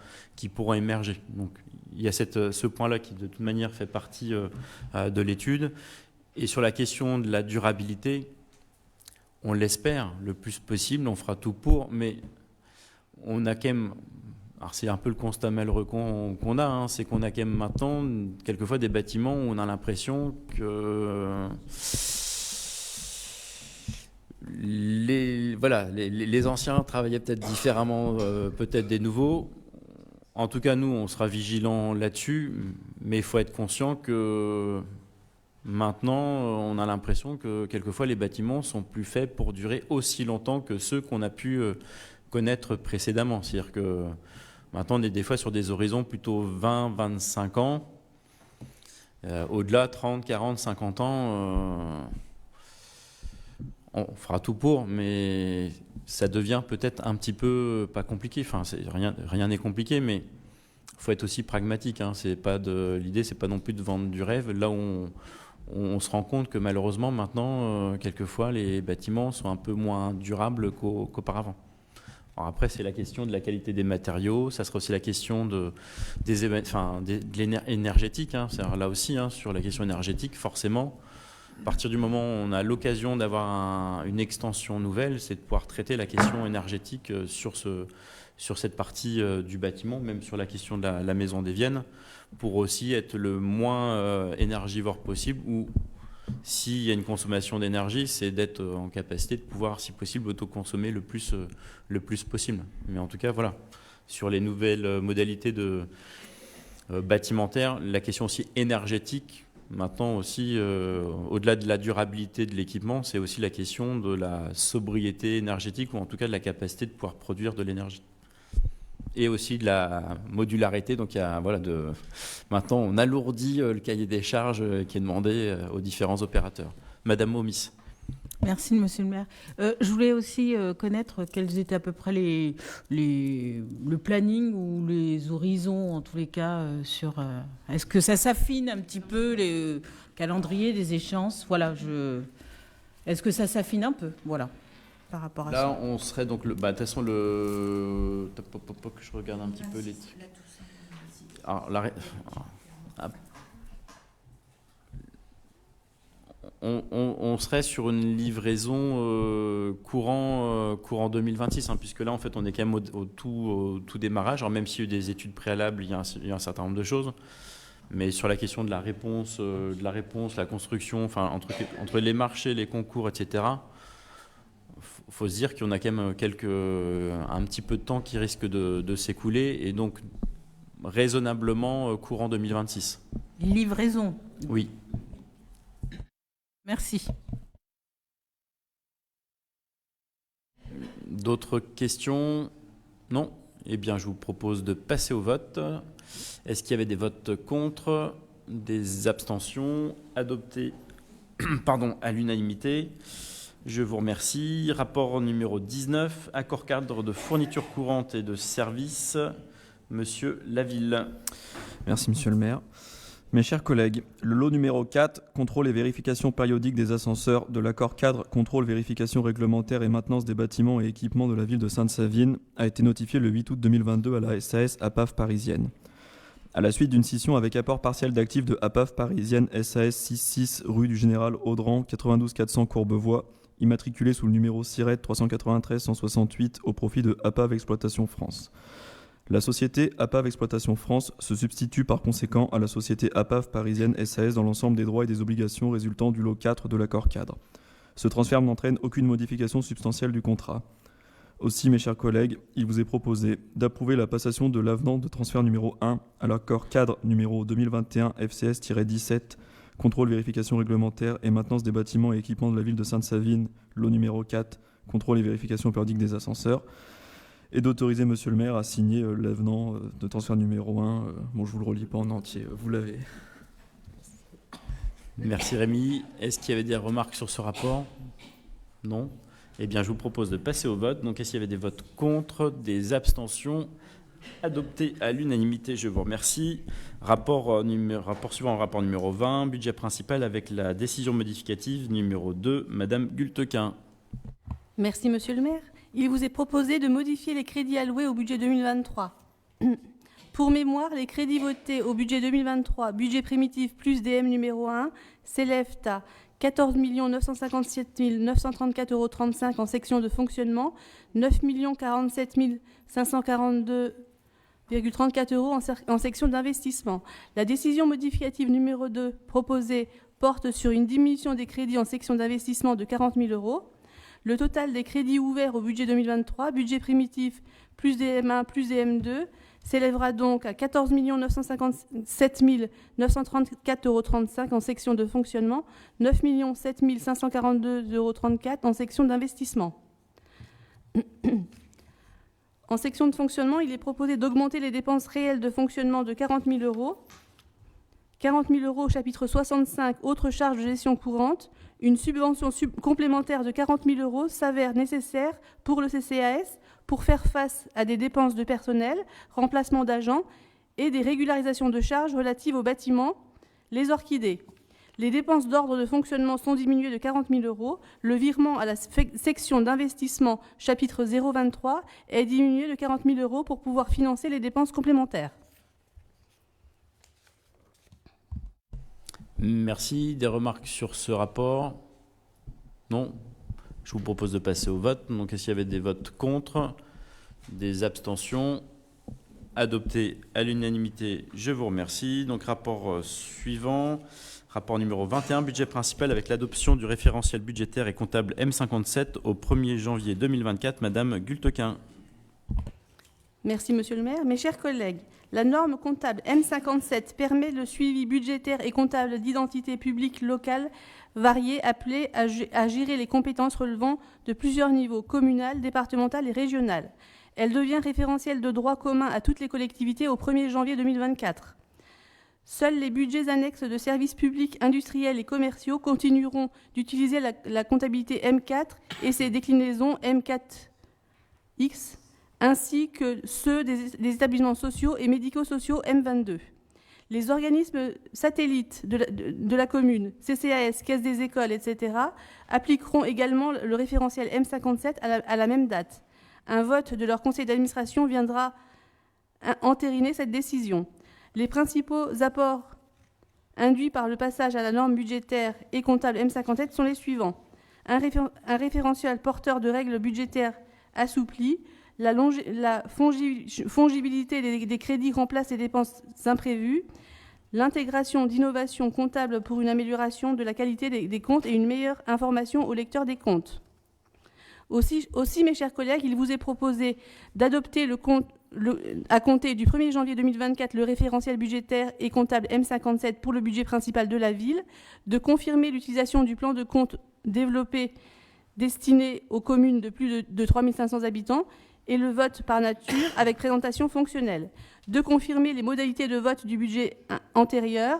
émerger. Donc il y a ce point-là qui de toute manière fait partie de l'étude. Et sur la question de la durabilité, on l'espère le plus possible, on fera tout pour, mais on a quand même... Alors c'est un peu le constat malheureux qu'on a, hein, c'est qu'on a quand même maintenant quelquefois des bâtiments où on a l'impression que les anciens travaillaient peut-être différemment, peut-être des nouveaux. En tout cas, nous, on sera vigilants là-dessus, mais il faut être conscient que maintenant, on a l'impression que quelquefois les bâtiments sont plus faits pour durer aussi longtemps que ceux qu'on a pu connaître précédemment. C'est-à-dire que maintenant, on est des fois sur des horizons plutôt 20, 25 ans. Au-delà, 30, 40, 50 ans, on fera tout pour, mais ça devient peut-être un petit peu pas compliqué. Enfin, rien n'est compliqué, mais il faut être aussi pragmatique. Hein. L'idée, c'est pas non plus de vendre du rêve. Là où on se rend compte que malheureusement, maintenant, quelquefois, les bâtiments sont un peu moins durables qu'auparavant. Alors après, c'est la question de la qualité des matériaux, ça sera aussi la question de l'énergétique. Hein. Là aussi, hein, sur la question énergétique, forcément, à partir du moment où on a l'occasion d'avoir une extension nouvelle, c'est de pouvoir traiter la question énergétique sur cette partie du bâtiment, même sur la question de la maison des Viennes, pour aussi être le moins énergivore possible, ou s'il y a une consommation d'énergie, c'est d'être en capacité de pouvoir, si possible, autoconsommer le plus possible. Mais en tout cas, voilà, sur les nouvelles modalités bâtimentaires, la question aussi énergétique, maintenant aussi, au-delà de la durabilité de l'équipement, c'est aussi la question de la sobriété énergétique, ou en tout cas de la capacité de pouvoir produire de l'énergie. Et aussi de la modularité. Donc, maintenant, on alourdit le cahier des charges qui est demandé aux différents opérateurs. Madame Momis. Merci, monsieur le maire. Je voulais aussi connaître quels étaient à peu près le planning ou les horizons, en tous les cas, sur... Est-ce que ça s'affine un petit peu, les calendriers des échéances? Voilà, est-ce que ça s'affine un peu? Voilà. Par rapport à là, ça. on serait donc de toute façon je regarde un petit peu les trucs. Alors, on serait sur une livraison courant 2026, hein, puisque là, en fait, on est quand même au tout démarrage. Alors, même s'il y a eu des études préalables, il y a un certain nombre de choses. Mais sur la question de la réponse, la construction, enfin, entre les marchés, les concours, etc., il faut se dire qu'on a quand même un petit peu de temps qui risque de s'écouler, et donc raisonnablement courant 2026. Livraison. Oui. Merci. D'autres questions? Non? Eh bien, je vous propose de passer au vote. Est-ce qu'il y avait des votes contre? Des abstentions? Adopté à l'unanimité. Je vous remercie. Rapport numéro 19, accord cadre de fourniture courante et de services. Monsieur Laville. Merci, monsieur le maire. Mes chers collègues, le lot numéro 4, contrôle et vérification périodique des ascenseurs de l'accord cadre, contrôle, vérification réglementaire et maintenance des bâtiments et équipements de la ville de Sainte-Savine, a été notifié le 8 août 2022 à la SAS APAV parisienne. À la suite d'une scission avec apport partiel d'actifs de APAV parisienne SAS 66 rue du Général Audran, 92 400 Courbevoie, immatriculé sous le numéro SIRET 393 168 au profit de APAV Exploitation France. La société APAV Exploitation France se substitue par conséquent à la société APAV parisienne SAS dans l'ensemble des droits et des obligations résultant du lot 4 de l'accord cadre. Ce transfert n'entraîne aucune modification substantielle du contrat. Aussi, mes chers collègues, il vous est proposé d'approuver la passation de l'avenant de transfert numéro 1 à l'accord cadre numéro 2021 FCS-17, contrôle, vérification réglementaire et maintenance des bâtiments et équipements de la ville de Sainte-Savine, lot numéro 4, contrôle et vérification périodique des ascenseurs, et d'autoriser monsieur le maire à signer l'avenant de transfert numéro 1. Bon, je vous le relis pas en entier, vous l'avez. Merci Rémi. Est-ce qu'il y avait des remarques sur ce rapport? Non. Eh bien, je vous propose de passer au vote. Donc, est-ce qu'il y avait des votes contre, des abstentions? Adopté à l'unanimité, je vous remercie. Rapport suivant, rapport numéro 20, budget principal avec la décision modificative numéro 2, Madame Gultequin. Merci, Monsieur le maire. Il vous est proposé de modifier les crédits alloués au budget 2023. Pour mémoire, les crédits votés au budget 2023, budget primitif plus DM numéro 1, s'élèvent à 14 957 934,35 € en section de fonctionnement, 9 047 542,34 € en section d'investissement. La décision modificative numéro 2 proposée porte sur une diminution des crédits en section d'investissement de 40 000 €. Le total des crédits ouverts au budget 2023, budget primitif plus DM1 plus DM2, s'élèvera donc à 14 957 934,35 € en section de fonctionnement, 9 007 542,34 € en section d'investissement. En section de fonctionnement, il est proposé d'augmenter les dépenses réelles de fonctionnement de 40 000 €. 40 000 € au chapitre 65, autres charges de gestion courante. Une subvention complémentaire de 40 000 € s'avère nécessaire pour le CCAS pour faire face à des dépenses de personnel, remplacement d'agents et des régularisations de charges relatives aux bâtiments, les orchidées. Les dépenses d'ordre de fonctionnement sont diminuées de 40 000 €. Le virement à la section d'investissement chapitre 023 est diminué de 40 000 € pour pouvoir financer les dépenses complémentaires. Merci. Des remarques sur ce rapport? Non. Je vous propose de passer au vote. Donc, est-ce qu'il y avait des votes contre, des abstentions? Adopté à l'unanimité, je vous remercie. Donc, rapport suivant, rapport numéro 21, budget principal avec l'adoption du référentiel budgétaire et comptable M57 au 1er janvier 2024. Madame Gultequin. Merci, Monsieur le maire. Mes chers collègues, la norme comptable M57 permet le suivi budgétaire et comptable d'identités publiques locales variées appelées à gérer les compétences relevant de plusieurs niveaux, communal, départemental et régional. Elle devient référentiel de droit commun à toutes les collectivités au 1er janvier 2024. Seuls les budgets annexes de services publics industriels et commerciaux continueront d'utiliser la comptabilité M4 et ses déclinaisons M4X, ainsi que ceux des établissements sociaux et médico-sociaux M22. Les organismes satellites de la commune, CCAS, Caisse des écoles, etc., appliqueront également le référentiel M57 à la même date. Un vote de leur conseil d'administration viendra entériner cette décision. Les principaux apports induits par le passage à la norme budgétaire et comptable M57 sont les suivants. Un référentiel porteur de règles budgétaires assouplies, la fongibilité des crédits remplace les dépenses imprévues, l'intégration d'innovations comptables pour une amélioration de la qualité des comptes et une meilleure information au lecteur des comptes. Aussi, mes chers collègues, il vous est proposé d'adopter à compter du 1er janvier 2024 le référentiel budgétaire et comptable M57 pour le budget principal de la ville, de confirmer l'utilisation du plan de compte développé destiné aux communes de plus de 3 500 habitants et le vote par nature avec présentation fonctionnelle, de confirmer les modalités de vote du budget antérieur,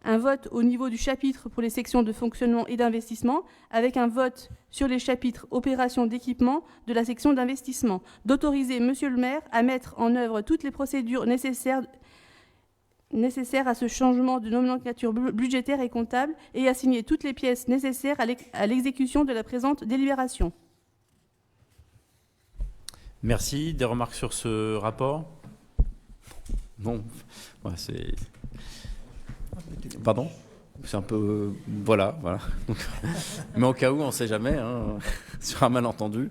un vote au niveau du chapitre pour les sections de fonctionnement et d'investissement, avec un vote sur les chapitres opérations d'équipement de la section d'investissement, d'autoriser Monsieur le maire à mettre en œuvre toutes les procédures nécessaires à ce changement de nomenclature budgétaire et comptable et à signer toutes les pièces nécessaires à l'exécution de la présente délibération. Merci. Des remarques sur ce rapport? Non. Ouais, c'est... Pardon? C'est un peu... Voilà. Donc, mais au cas où, on ne sait jamais, sur un malentendu.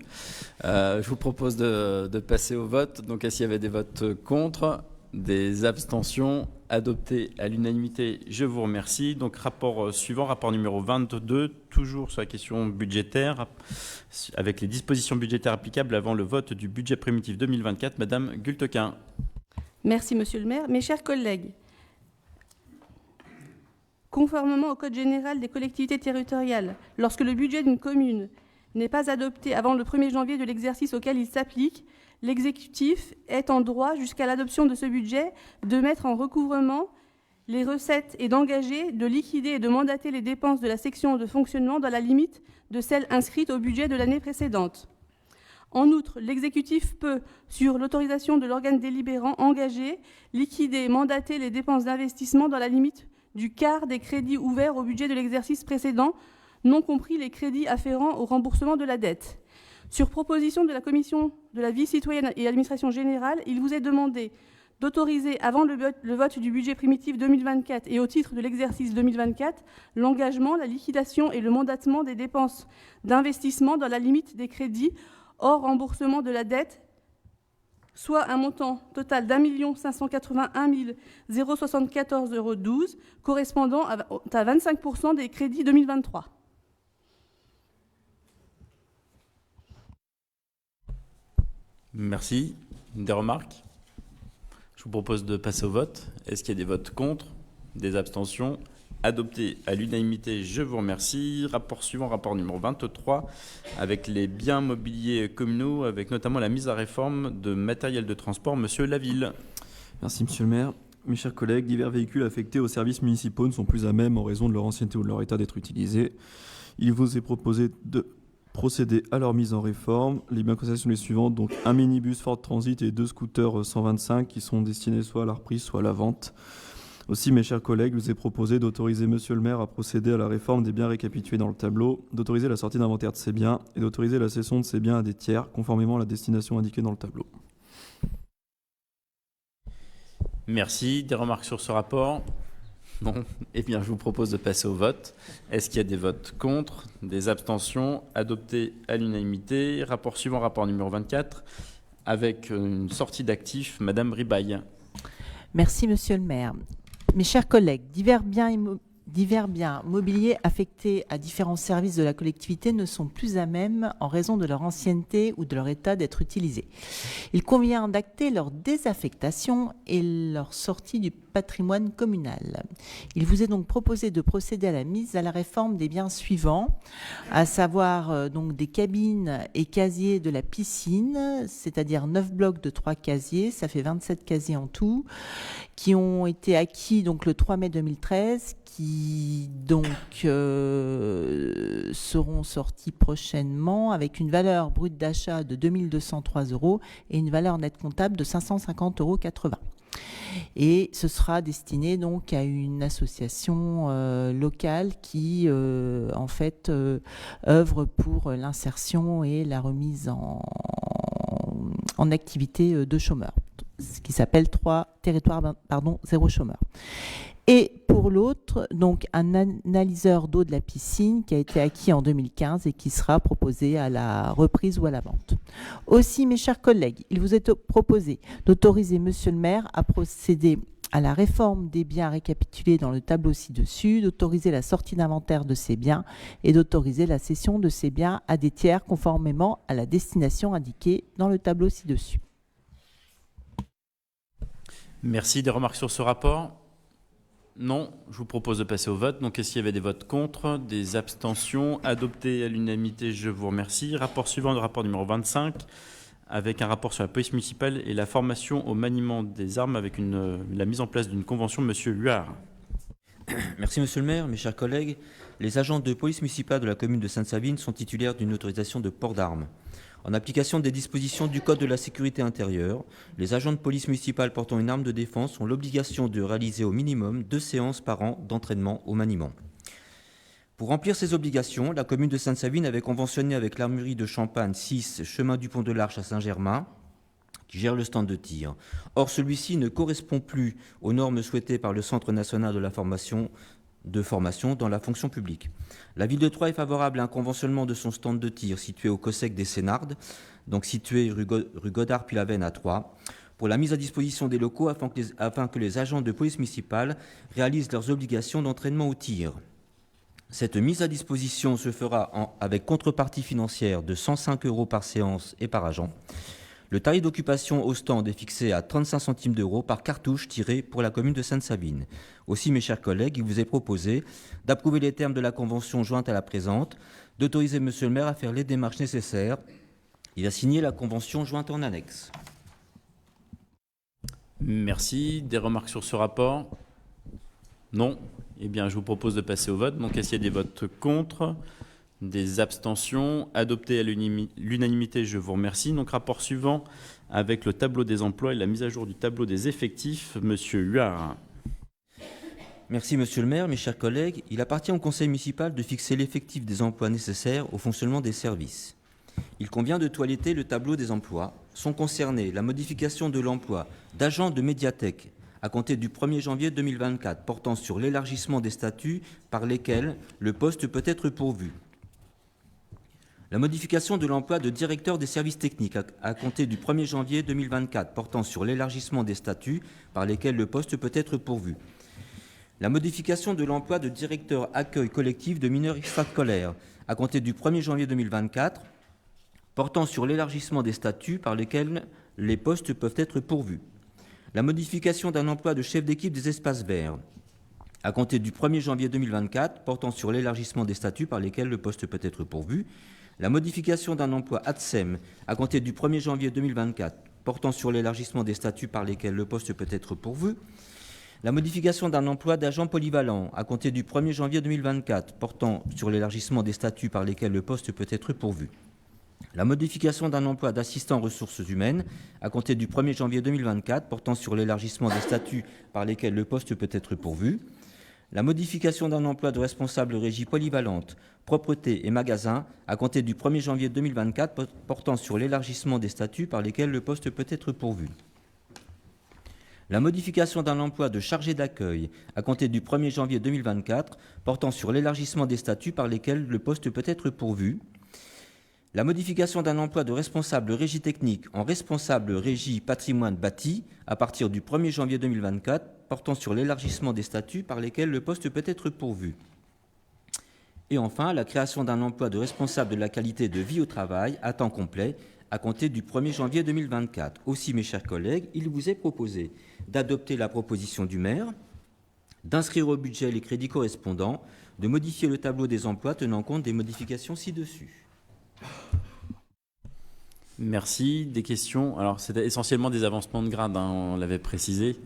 Je vous propose de passer au vote. Donc, est-ce qu'il y avait des votes contre, des abstentions, adopté à l'unanimité. Je vous remercie. Donc, rapport suivant, rapport numéro 22, toujours sur la question budgétaire, avec les dispositions budgétaires applicables avant le vote du budget primitif 2024. Madame Gultequin. Merci, Monsieur le maire. Mes chers collègues, conformément au Code général des collectivités territoriales, lorsque le budget d'une commune n'est pas adopté avant le 1er janvier de l'exercice auquel il s'applique, l'exécutif est en droit, jusqu'à l'adoption de ce budget, de mettre en recouvrement les recettes et d'engager, de liquider et de mandater les dépenses de la section de fonctionnement dans la limite de celles inscrites au budget de l'année précédente. En outre, l'exécutif peut, sur l'autorisation de l'organe délibérant, engager, liquider et mandater les dépenses d'investissement dans la limite du quart des crédits ouverts au budget de l'exercice précédent, non compris les crédits afférents au remboursement de la dette. Sur proposition de la Commission de la vie citoyenne et administration générale, il vous est demandé d'autoriser, avant le vote du budget primitif 2024 et au titre de l'exercice 2024, l'engagement, la liquidation et le mandatement des dépenses d'investissement dans la limite des crédits hors remboursement de la dette, soit un montant total d'1 581 074,12 €, correspondant à 25% des crédits 2023. Merci. Des remarques? Je vous propose de passer au vote. Est-ce qu'il y a des votes contre? Des abstentions? Adopté à l'unanimité, je vous remercie. Rapport suivant, rapport numéro 23, avec les biens mobiliers communaux, avec notamment la mise à réforme de matériel de transport. Monsieur Laville. Merci, monsieur le maire. Mes chers collègues, divers véhicules affectés aux services municipaux ne sont plus à même, en raison de leur ancienneté ou de leur état, d'être utilisés. Il vous est proposé de procéder à leur mise en réforme. Les biens concernés sont les suivants, donc un minibus Ford Transit et 2 scooters 125 qui sont destinés soit à la reprise, soit à la vente. Aussi, mes chers collègues, je vous ai proposé d'autoriser monsieur le maire à procéder à la réforme des biens récapitulés dans le tableau, d'autoriser la sortie d'inventaire de ces biens et d'autoriser la cession de ces biens à des tiers, conformément à la destination indiquée dans le tableau. Merci. Des remarques sur ce rapport? Non. Eh bien, je vous propose de passer au vote. Est-ce qu'il y a des votes contre? Des abstentions? Adopté à l'unanimité. Rapport suivant, rapport numéro 24, avec une sortie d'actifs. Madame Ribaille. Merci, monsieur le maire. Mes chers collègues, divers biens mobiliers affectés à différents services de la collectivité ne sont plus à même, en raison de leur ancienneté ou de leur état, d'être utilisés. Il convient d'acter leur désaffectation et leur sortie du patrimoine communal. Il vous est donc proposé de procéder à la mise à la réforme des biens suivants, à savoir donc des cabines et casiers de la piscine, c'est-à-dire 9 blocs de 3 casiers, ça fait 27 casiers en tout, qui ont été acquis donc le 3 mai 2013, qui donc seront sortis prochainement avec une valeur brute d'achat de 2 203 € et une valeur nette comptable de 550,80 €. Et ce sera destiné donc à une association locale qui en fait œuvre pour l'insertion et la remise en activité de chômeurs, ce qui s'appelle 3 territoires zéro chômeur. Et pour l'autre, donc un analyseur d'eau de la piscine qui a été acquis en 2015 et qui sera proposé à la reprise ou à la vente. Aussi, mes chers collègues, il vous est proposé d'autoriser monsieur le maire à procéder à la réforme des biens récapitulés dans le tableau ci-dessus, d'autoriser la sortie d'inventaire de ces biens et d'autoriser la cession de ces biens à des tiers conformément à la destination indiquée dans le tableau ci-dessus. Merci. Des remarques sur ce rapport? Non. Je vous propose de passer au vote. Donc, est-ce qu'il y avait des votes contre? Des abstentions? Adopté à l'unanimité, je vous remercie. Rapport suivant, le rapport numéro 25, avec un rapport sur la police municipale et la formation au maniement des armes, avec la mise en place d'une convention. Monsieur Luard. Merci monsieur le maire, mes chers collègues. Les agents de police municipale de la commune de Sainte-Savine sont titulaires d'une autorisation de port d'armes. En application des dispositions du Code de la sécurité intérieure, les agents de police municipale portant une arme de défense ont l'obligation de réaliser au minimum 2 séances par an d'entraînement au maniement. Pour remplir ces obligations, la commune de Sainte-Savine avait conventionné avec l'armurerie de Champagne 6, chemin du Pont de l'Arche à Saint-Germain, qui gère le stand de tir. Or, celui-ci ne correspond plus aux normes souhaitées par le Centre national de la formation dans la fonction publique. La ville de Troyes est favorable à un conventionnement de son stand de tir situé au COSEC des Sénardes, donc situé rue Godard-Pilavenne à Troyes. pour la mise à disposition des locaux afin que les agents de police municipale réalisent leurs obligations d'entraînement au tir. Cette mise à disposition se fera avec contrepartie financière de 105 € par séance et par agent. Le tarif d'occupation au stand est fixé à 35 centimes d'euros par cartouche tirée pour la commune de Sainte-Savine. Aussi, mes chers collègues, il vous est proposé d'approuver les termes de la convention jointe à la présente, d'autoriser Monsieur le maire à faire les démarches nécessaires et à signer la convention jointe en annexe. Merci. Des remarques sur ce rapport? Non. Eh bien, je vous propose de passer au vote. Donc, est-ce qu'il y a des votes contre? Des abstentions? Adopté à l'unanimité, je vous remercie. Donc, rapport suivant avec le tableau des emplois et la mise à jour du tableau des effectifs. Monsieur Huard. Merci Monsieur le maire, mes chers collègues. Il appartient au conseil municipal de fixer l'effectif des emplois nécessaires au fonctionnement des services. Il convient de toiletter le tableau des emplois. Sont concernés la modification de l'emploi d'agents de médiathèque à compter du 1er janvier 2024, portant sur l'élargissement des statuts par lesquels le poste peut être pourvu. La modification de l'emploi de directeur des services techniques à compter du 1er janvier 2024, portant sur l'élargissement des statuts par lesquels le poste peut être pourvu. La modification de l'emploi de directeur accueil collectif de mineurs extrascolaires à compter du 1er janvier 2024, portant sur l'élargissement des statuts par lesquels les postes peuvent être pourvus. La modification d'un emploi de chef d'équipe des espaces verts à compter du 1er janvier 2024, portant sur l'élargissement des statuts par lesquels le poste peut être pourvu. La modification d'un emploi ADSEM à compter du 1er janvier 2024, portant sur l'élargissement des statuts par lesquels le poste peut être pourvu. La modification d'un emploi d'agent polyvalent à compter du 1er janvier 2024, portant sur l'élargissement des statuts par lesquels le poste peut être pourvu. La modification d'un emploi d'assistant ressources humaines à compter du 1er janvier 2024, portant sur l'élargissement des statuts par lesquels le poste peut être pourvu. La modification d'un emploi de responsable régie polyvalente, propreté et magasin à compter du 1er janvier 2024, portant sur l'élargissement des statuts par lesquels le poste peut être pourvu. La modification d'un emploi de chargé d'accueil à compter du 1er janvier 2024, portant sur l'élargissement des statuts par lesquels le poste peut être pourvu. La modification d'un emploi de responsable régie technique en responsable régie patrimoine bâti à partir du 1er janvier 2024, portant sur l'élargissement des statuts par lesquels le poste peut être pourvu. Et enfin, la création d'un emploi de responsable de la qualité de vie au travail à temps complet à compter du 1er janvier 2024. Aussi, mes chers collègues, il vous est proposé d'adopter la proposition du maire, d'inscrire au budget les crédits correspondants, de modifier le tableau des emplois tenant compte des modifications ci-dessus. Merci. Des questions? Alors, c'était essentiellement des avancements de grade, hein, on l'avait précisé.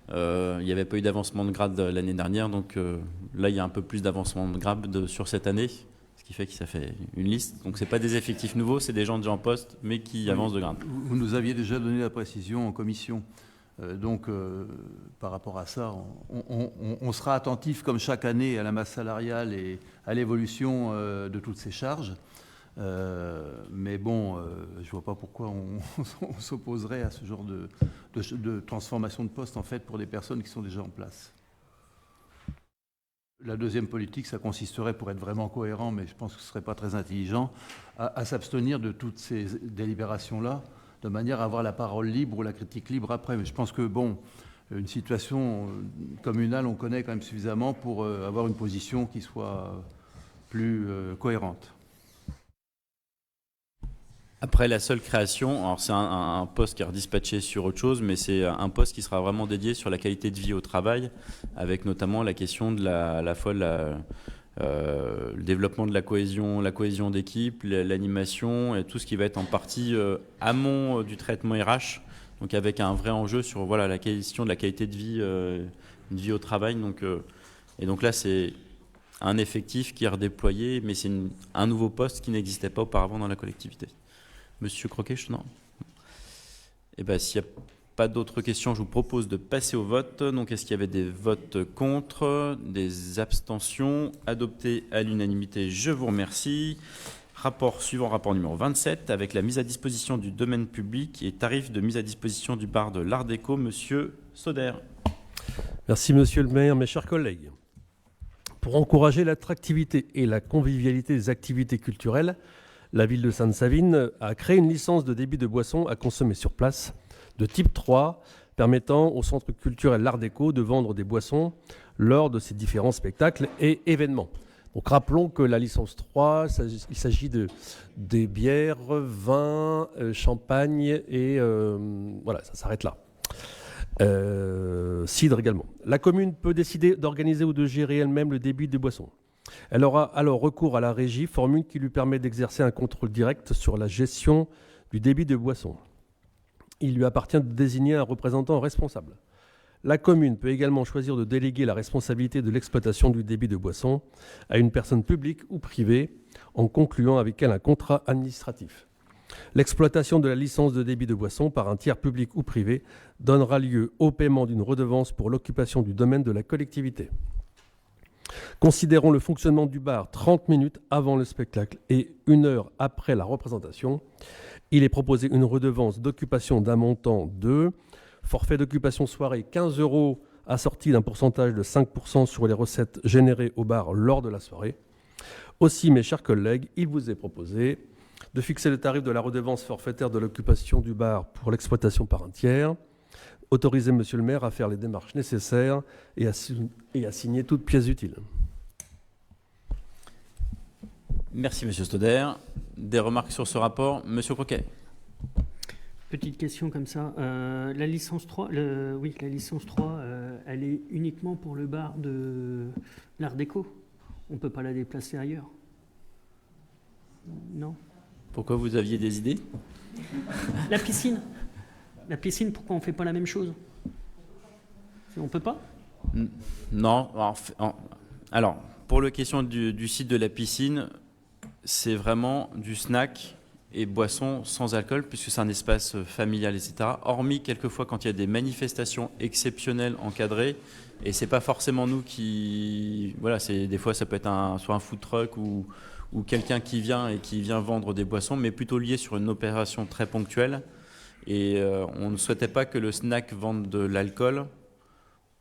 Il n'y avait pas eu d'avancement de grade l'année dernière, donc là, il y a un peu plus d'avancement de grade sur cette année, ce qui fait que ça fait une liste. Donc, ce n'est pas des effectifs nouveaux, c'est des gens déjà en poste, mais qui avancent de grade. Vous nous aviez déjà donné la précision en commission. Donc, par rapport à ça, on sera attentif, comme chaque année, à la masse salariale et à l'évolution de toutes ces charges. Mais bon, je ne vois pas pourquoi on s'opposerait à ce genre de transformation de poste, en fait, pour des personnes qui sont déjà en place. La deuxième politique, ça consisterait, pour être vraiment cohérent, mais je pense que ce ne serait pas très intelligent, à s'abstenir de toutes ces délibérations-là, de manière à avoir la parole libre ou la critique libre après. Mais je pense que, bon, une situation communale, on connaît quand même suffisamment pour avoir une position qui soit plus cohérente. Après la seule création, alors c'est un poste qui est redispatché sur autre chose, mais c'est un poste qui sera vraiment dédié sur la qualité de vie au travail, avec notamment la question de le développement de la cohésion d'équipe, l'animation et tout ce qui va être en partie amont du traitement RH, donc avec un vrai enjeu sur voilà, la question de la qualité de vie au travail. Et donc là, c'est un effectif qui est redéployé, mais c'est un nouveau poste qui n'existait pas auparavant dans la collectivité. Monsieur Croquet, non. Eh bien, s'il n'y a pas d'autres questions, je vous propose de passer au vote. Donc, est-ce qu'il y avait des votes contre, des abstentions? Adopté à l'unanimité, je vous remercie. Rapport suivant, rapport numéro 27, avec la mise à disposition du domaine public et tarif de mise à disposition du bar de l'Art Déco. Monsieur Sauder. Merci, monsieur le maire, mes chers collègues. Pour encourager l'attractivité et la convivialité des activités culturelles, la ville de Sainte-Savine a créé une licence de débit de boissons à consommer sur place, de type 3 permettant au centre culturel L'Art Déco de vendre des boissons lors de ses différents spectacles et événements. Donc rappelons que la licence 3, il s'agit des bières, vins, champagne et voilà, ça s'arrête là. Cidre également. La commune peut décider d'organiser ou de gérer elle-même le débit des boissons. Elle aura alors recours à la régie, formule qui lui permet d'exercer un contrôle direct sur la gestion du débit de boissons. Il lui appartient de désigner un représentant responsable. La commune peut également choisir de déléguer la responsabilité de l'exploitation du débit de boissons à une personne publique ou privée en concluant avec elle un contrat administratif. L'exploitation de la licence de débit de boissons par un tiers public ou privé donnera lieu au paiement d'une redevance pour l'occupation du domaine de la collectivité. Considérons le fonctionnement du bar 30 minutes avant le spectacle et 1 heure après la représentation. Il est proposé une redevance d'occupation d'un montant de forfait d'occupation soirée 15 € assorti d'un pourcentage de 5% sur les recettes générées au bar lors de la soirée. Aussi, mes chers collègues, il vous est proposé de fixer le tarif de la redevance forfaitaire de l'occupation du bar pour l'exploitation par un tiers, autoriser Monsieur le maire à faire les démarches nécessaires et à signer toutes pièces utiles. Merci Monsieur Stauder. Des remarques sur ce rapport, Monsieur Croquet. Petite question comme ça. La licence 3, la licence 3 elle est uniquement pour le bar de l'Art Déco. On ne peut pas la déplacer ailleurs. Non. Pourquoi vous aviez des idées? La piscine. La piscine, pourquoi on ne fait pas la même chose? On ne peut pas? Non. Alors, pour la question du site de la piscine, c'est vraiment du snack et boissons sans alcool, puisque c'est un espace familial, etc. Hormis quelquefois quand il y a des manifestations exceptionnelles encadrées, et c'est pas forcément nous qui... Voilà, des fois ça peut être soit un food truck ou quelqu'un qui vient vendre des boissons, mais plutôt lié sur une opération très ponctuelle. Et on ne souhaitait pas que le snack vende de l'alcool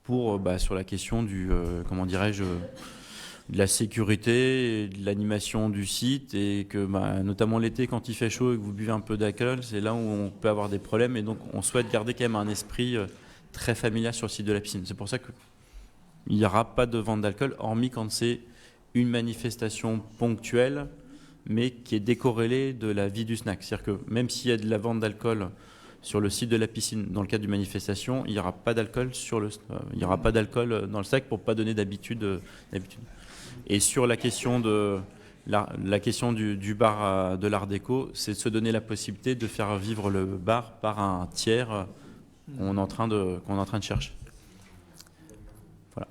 pour, sur la question du, de la sécurité, et de l'animation du site, et que notamment l'été quand il fait chaud et que vous buvez un peu d'alcool, c'est là où on peut avoir des problèmes, et donc on souhaite garder quand même un esprit très familial sur le site de la piscine. C'est pour ça qu'il n'y aura pas de vente d'alcool, hormis quand c'est une manifestation ponctuelle, mais qui est décorrélée de la vie du snack. C'est-à-dire que même s'il y a de la vente d'alcool sur le site de la piscine dans le cadre d'une manifestation, il n'y aura pas d'alcool dans le sac pour ne pas donner d'habitude. Et sur la question du bar de l'Art Déco, c'est de se donner la possibilité de faire vivre le bar par un tiers qu'on est en train de chercher. Voilà.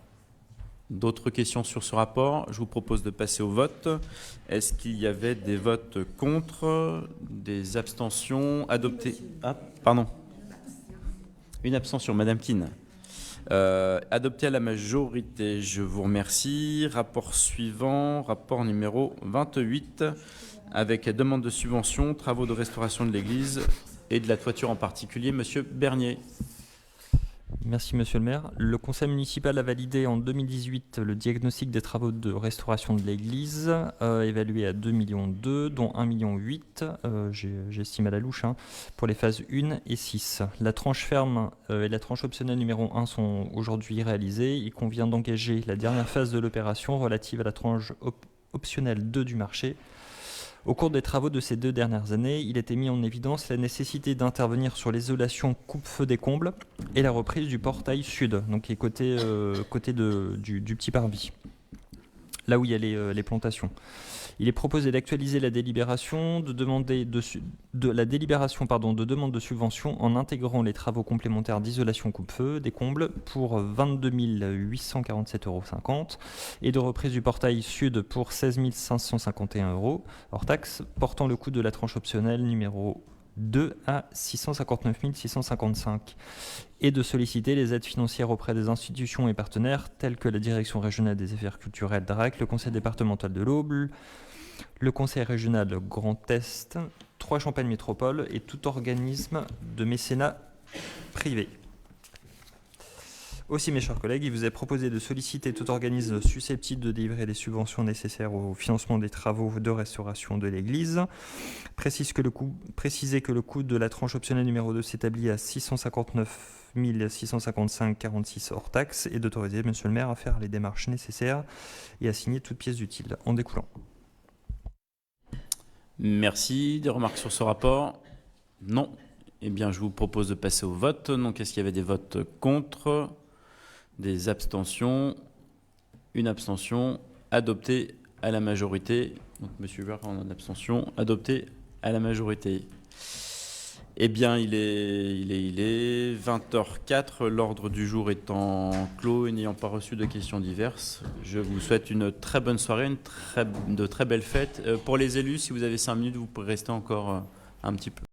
D'autres questions sur ce rapport? Je vous propose de passer au vote. Est-ce qu'il y avait des votes contre, des abstentions adoptées? Ah, pardon. Une abstention, Madame Keane. Adopté à la majorité, je vous remercie. Rapport suivant, rapport numéro 28, avec demande de subvention, travaux de restauration de l'église et de la toiture en particulier. Monsieur Bernier. Merci Monsieur le maire. Le conseil municipal a validé en 2018 le diagnostic des travaux de restauration de l'église, évalué à 2,2 millions, dont 1,8 million, j'estime à la louche, pour les phases 1 et 6. La tranche ferme et la tranche optionnelle numéro 1 sont aujourd'hui réalisées. Il convient d'engager la dernière phase de l'opération relative à la tranche optionnelle 2 du marché. Au cours des travaux de ces 2 dernières années, il était mis en évidence la nécessité d'intervenir sur l'isolation coupe-feu des combles et la reprise du portail sud, donc qui est côté du petit parvis, là où il y a les plantations. Il est proposé d'actualiser la délibération de demande de subvention en intégrant les travaux complémentaires d'isolation coupe-feu des combles pour 22 847,50 € et de reprise du portail sud pour 16 551 € hors taxe, portant le coût de la tranche optionnelle numéro 2 à 659 655 et de solliciter les aides financières auprès des institutions et partenaires tels que la Direction régionale des affaires culturelles DRAC, le Conseil départemental de l'Aube, le Conseil régional Grand Est, 3 Champagne Métropole et tout organisme de mécénat privé. Aussi, mes chers collègues, il vous est proposé de solliciter tout organisme susceptible de délivrer les subventions nécessaires au financement des travaux de restauration de l'église. Préciser que le coût de la tranche optionnelle numéro 2 s'établit à 659 655,46 hors taxes et d'autoriser monsieur le maire à faire les démarches nécessaires et à signer toutes pièces utiles en découlant. Merci. Des remarques sur ce rapport? Non. Eh bien, je vous propose de passer au vote. Donc, est-ce qu'il y avait des votes contre? Des abstentions? Une abstention. Adopté à la majorité. Donc, monsieur Vert en abstention. Adopté à la majorité. Eh bien, il est 20h04. L'ordre du jour étant clos et n'ayant pas reçu de questions diverses, je vous souhaite une très bonne soirée, de très belles fêtes. Pour les élus, si vous avez 5 minutes, vous pourrez rester encore un petit peu.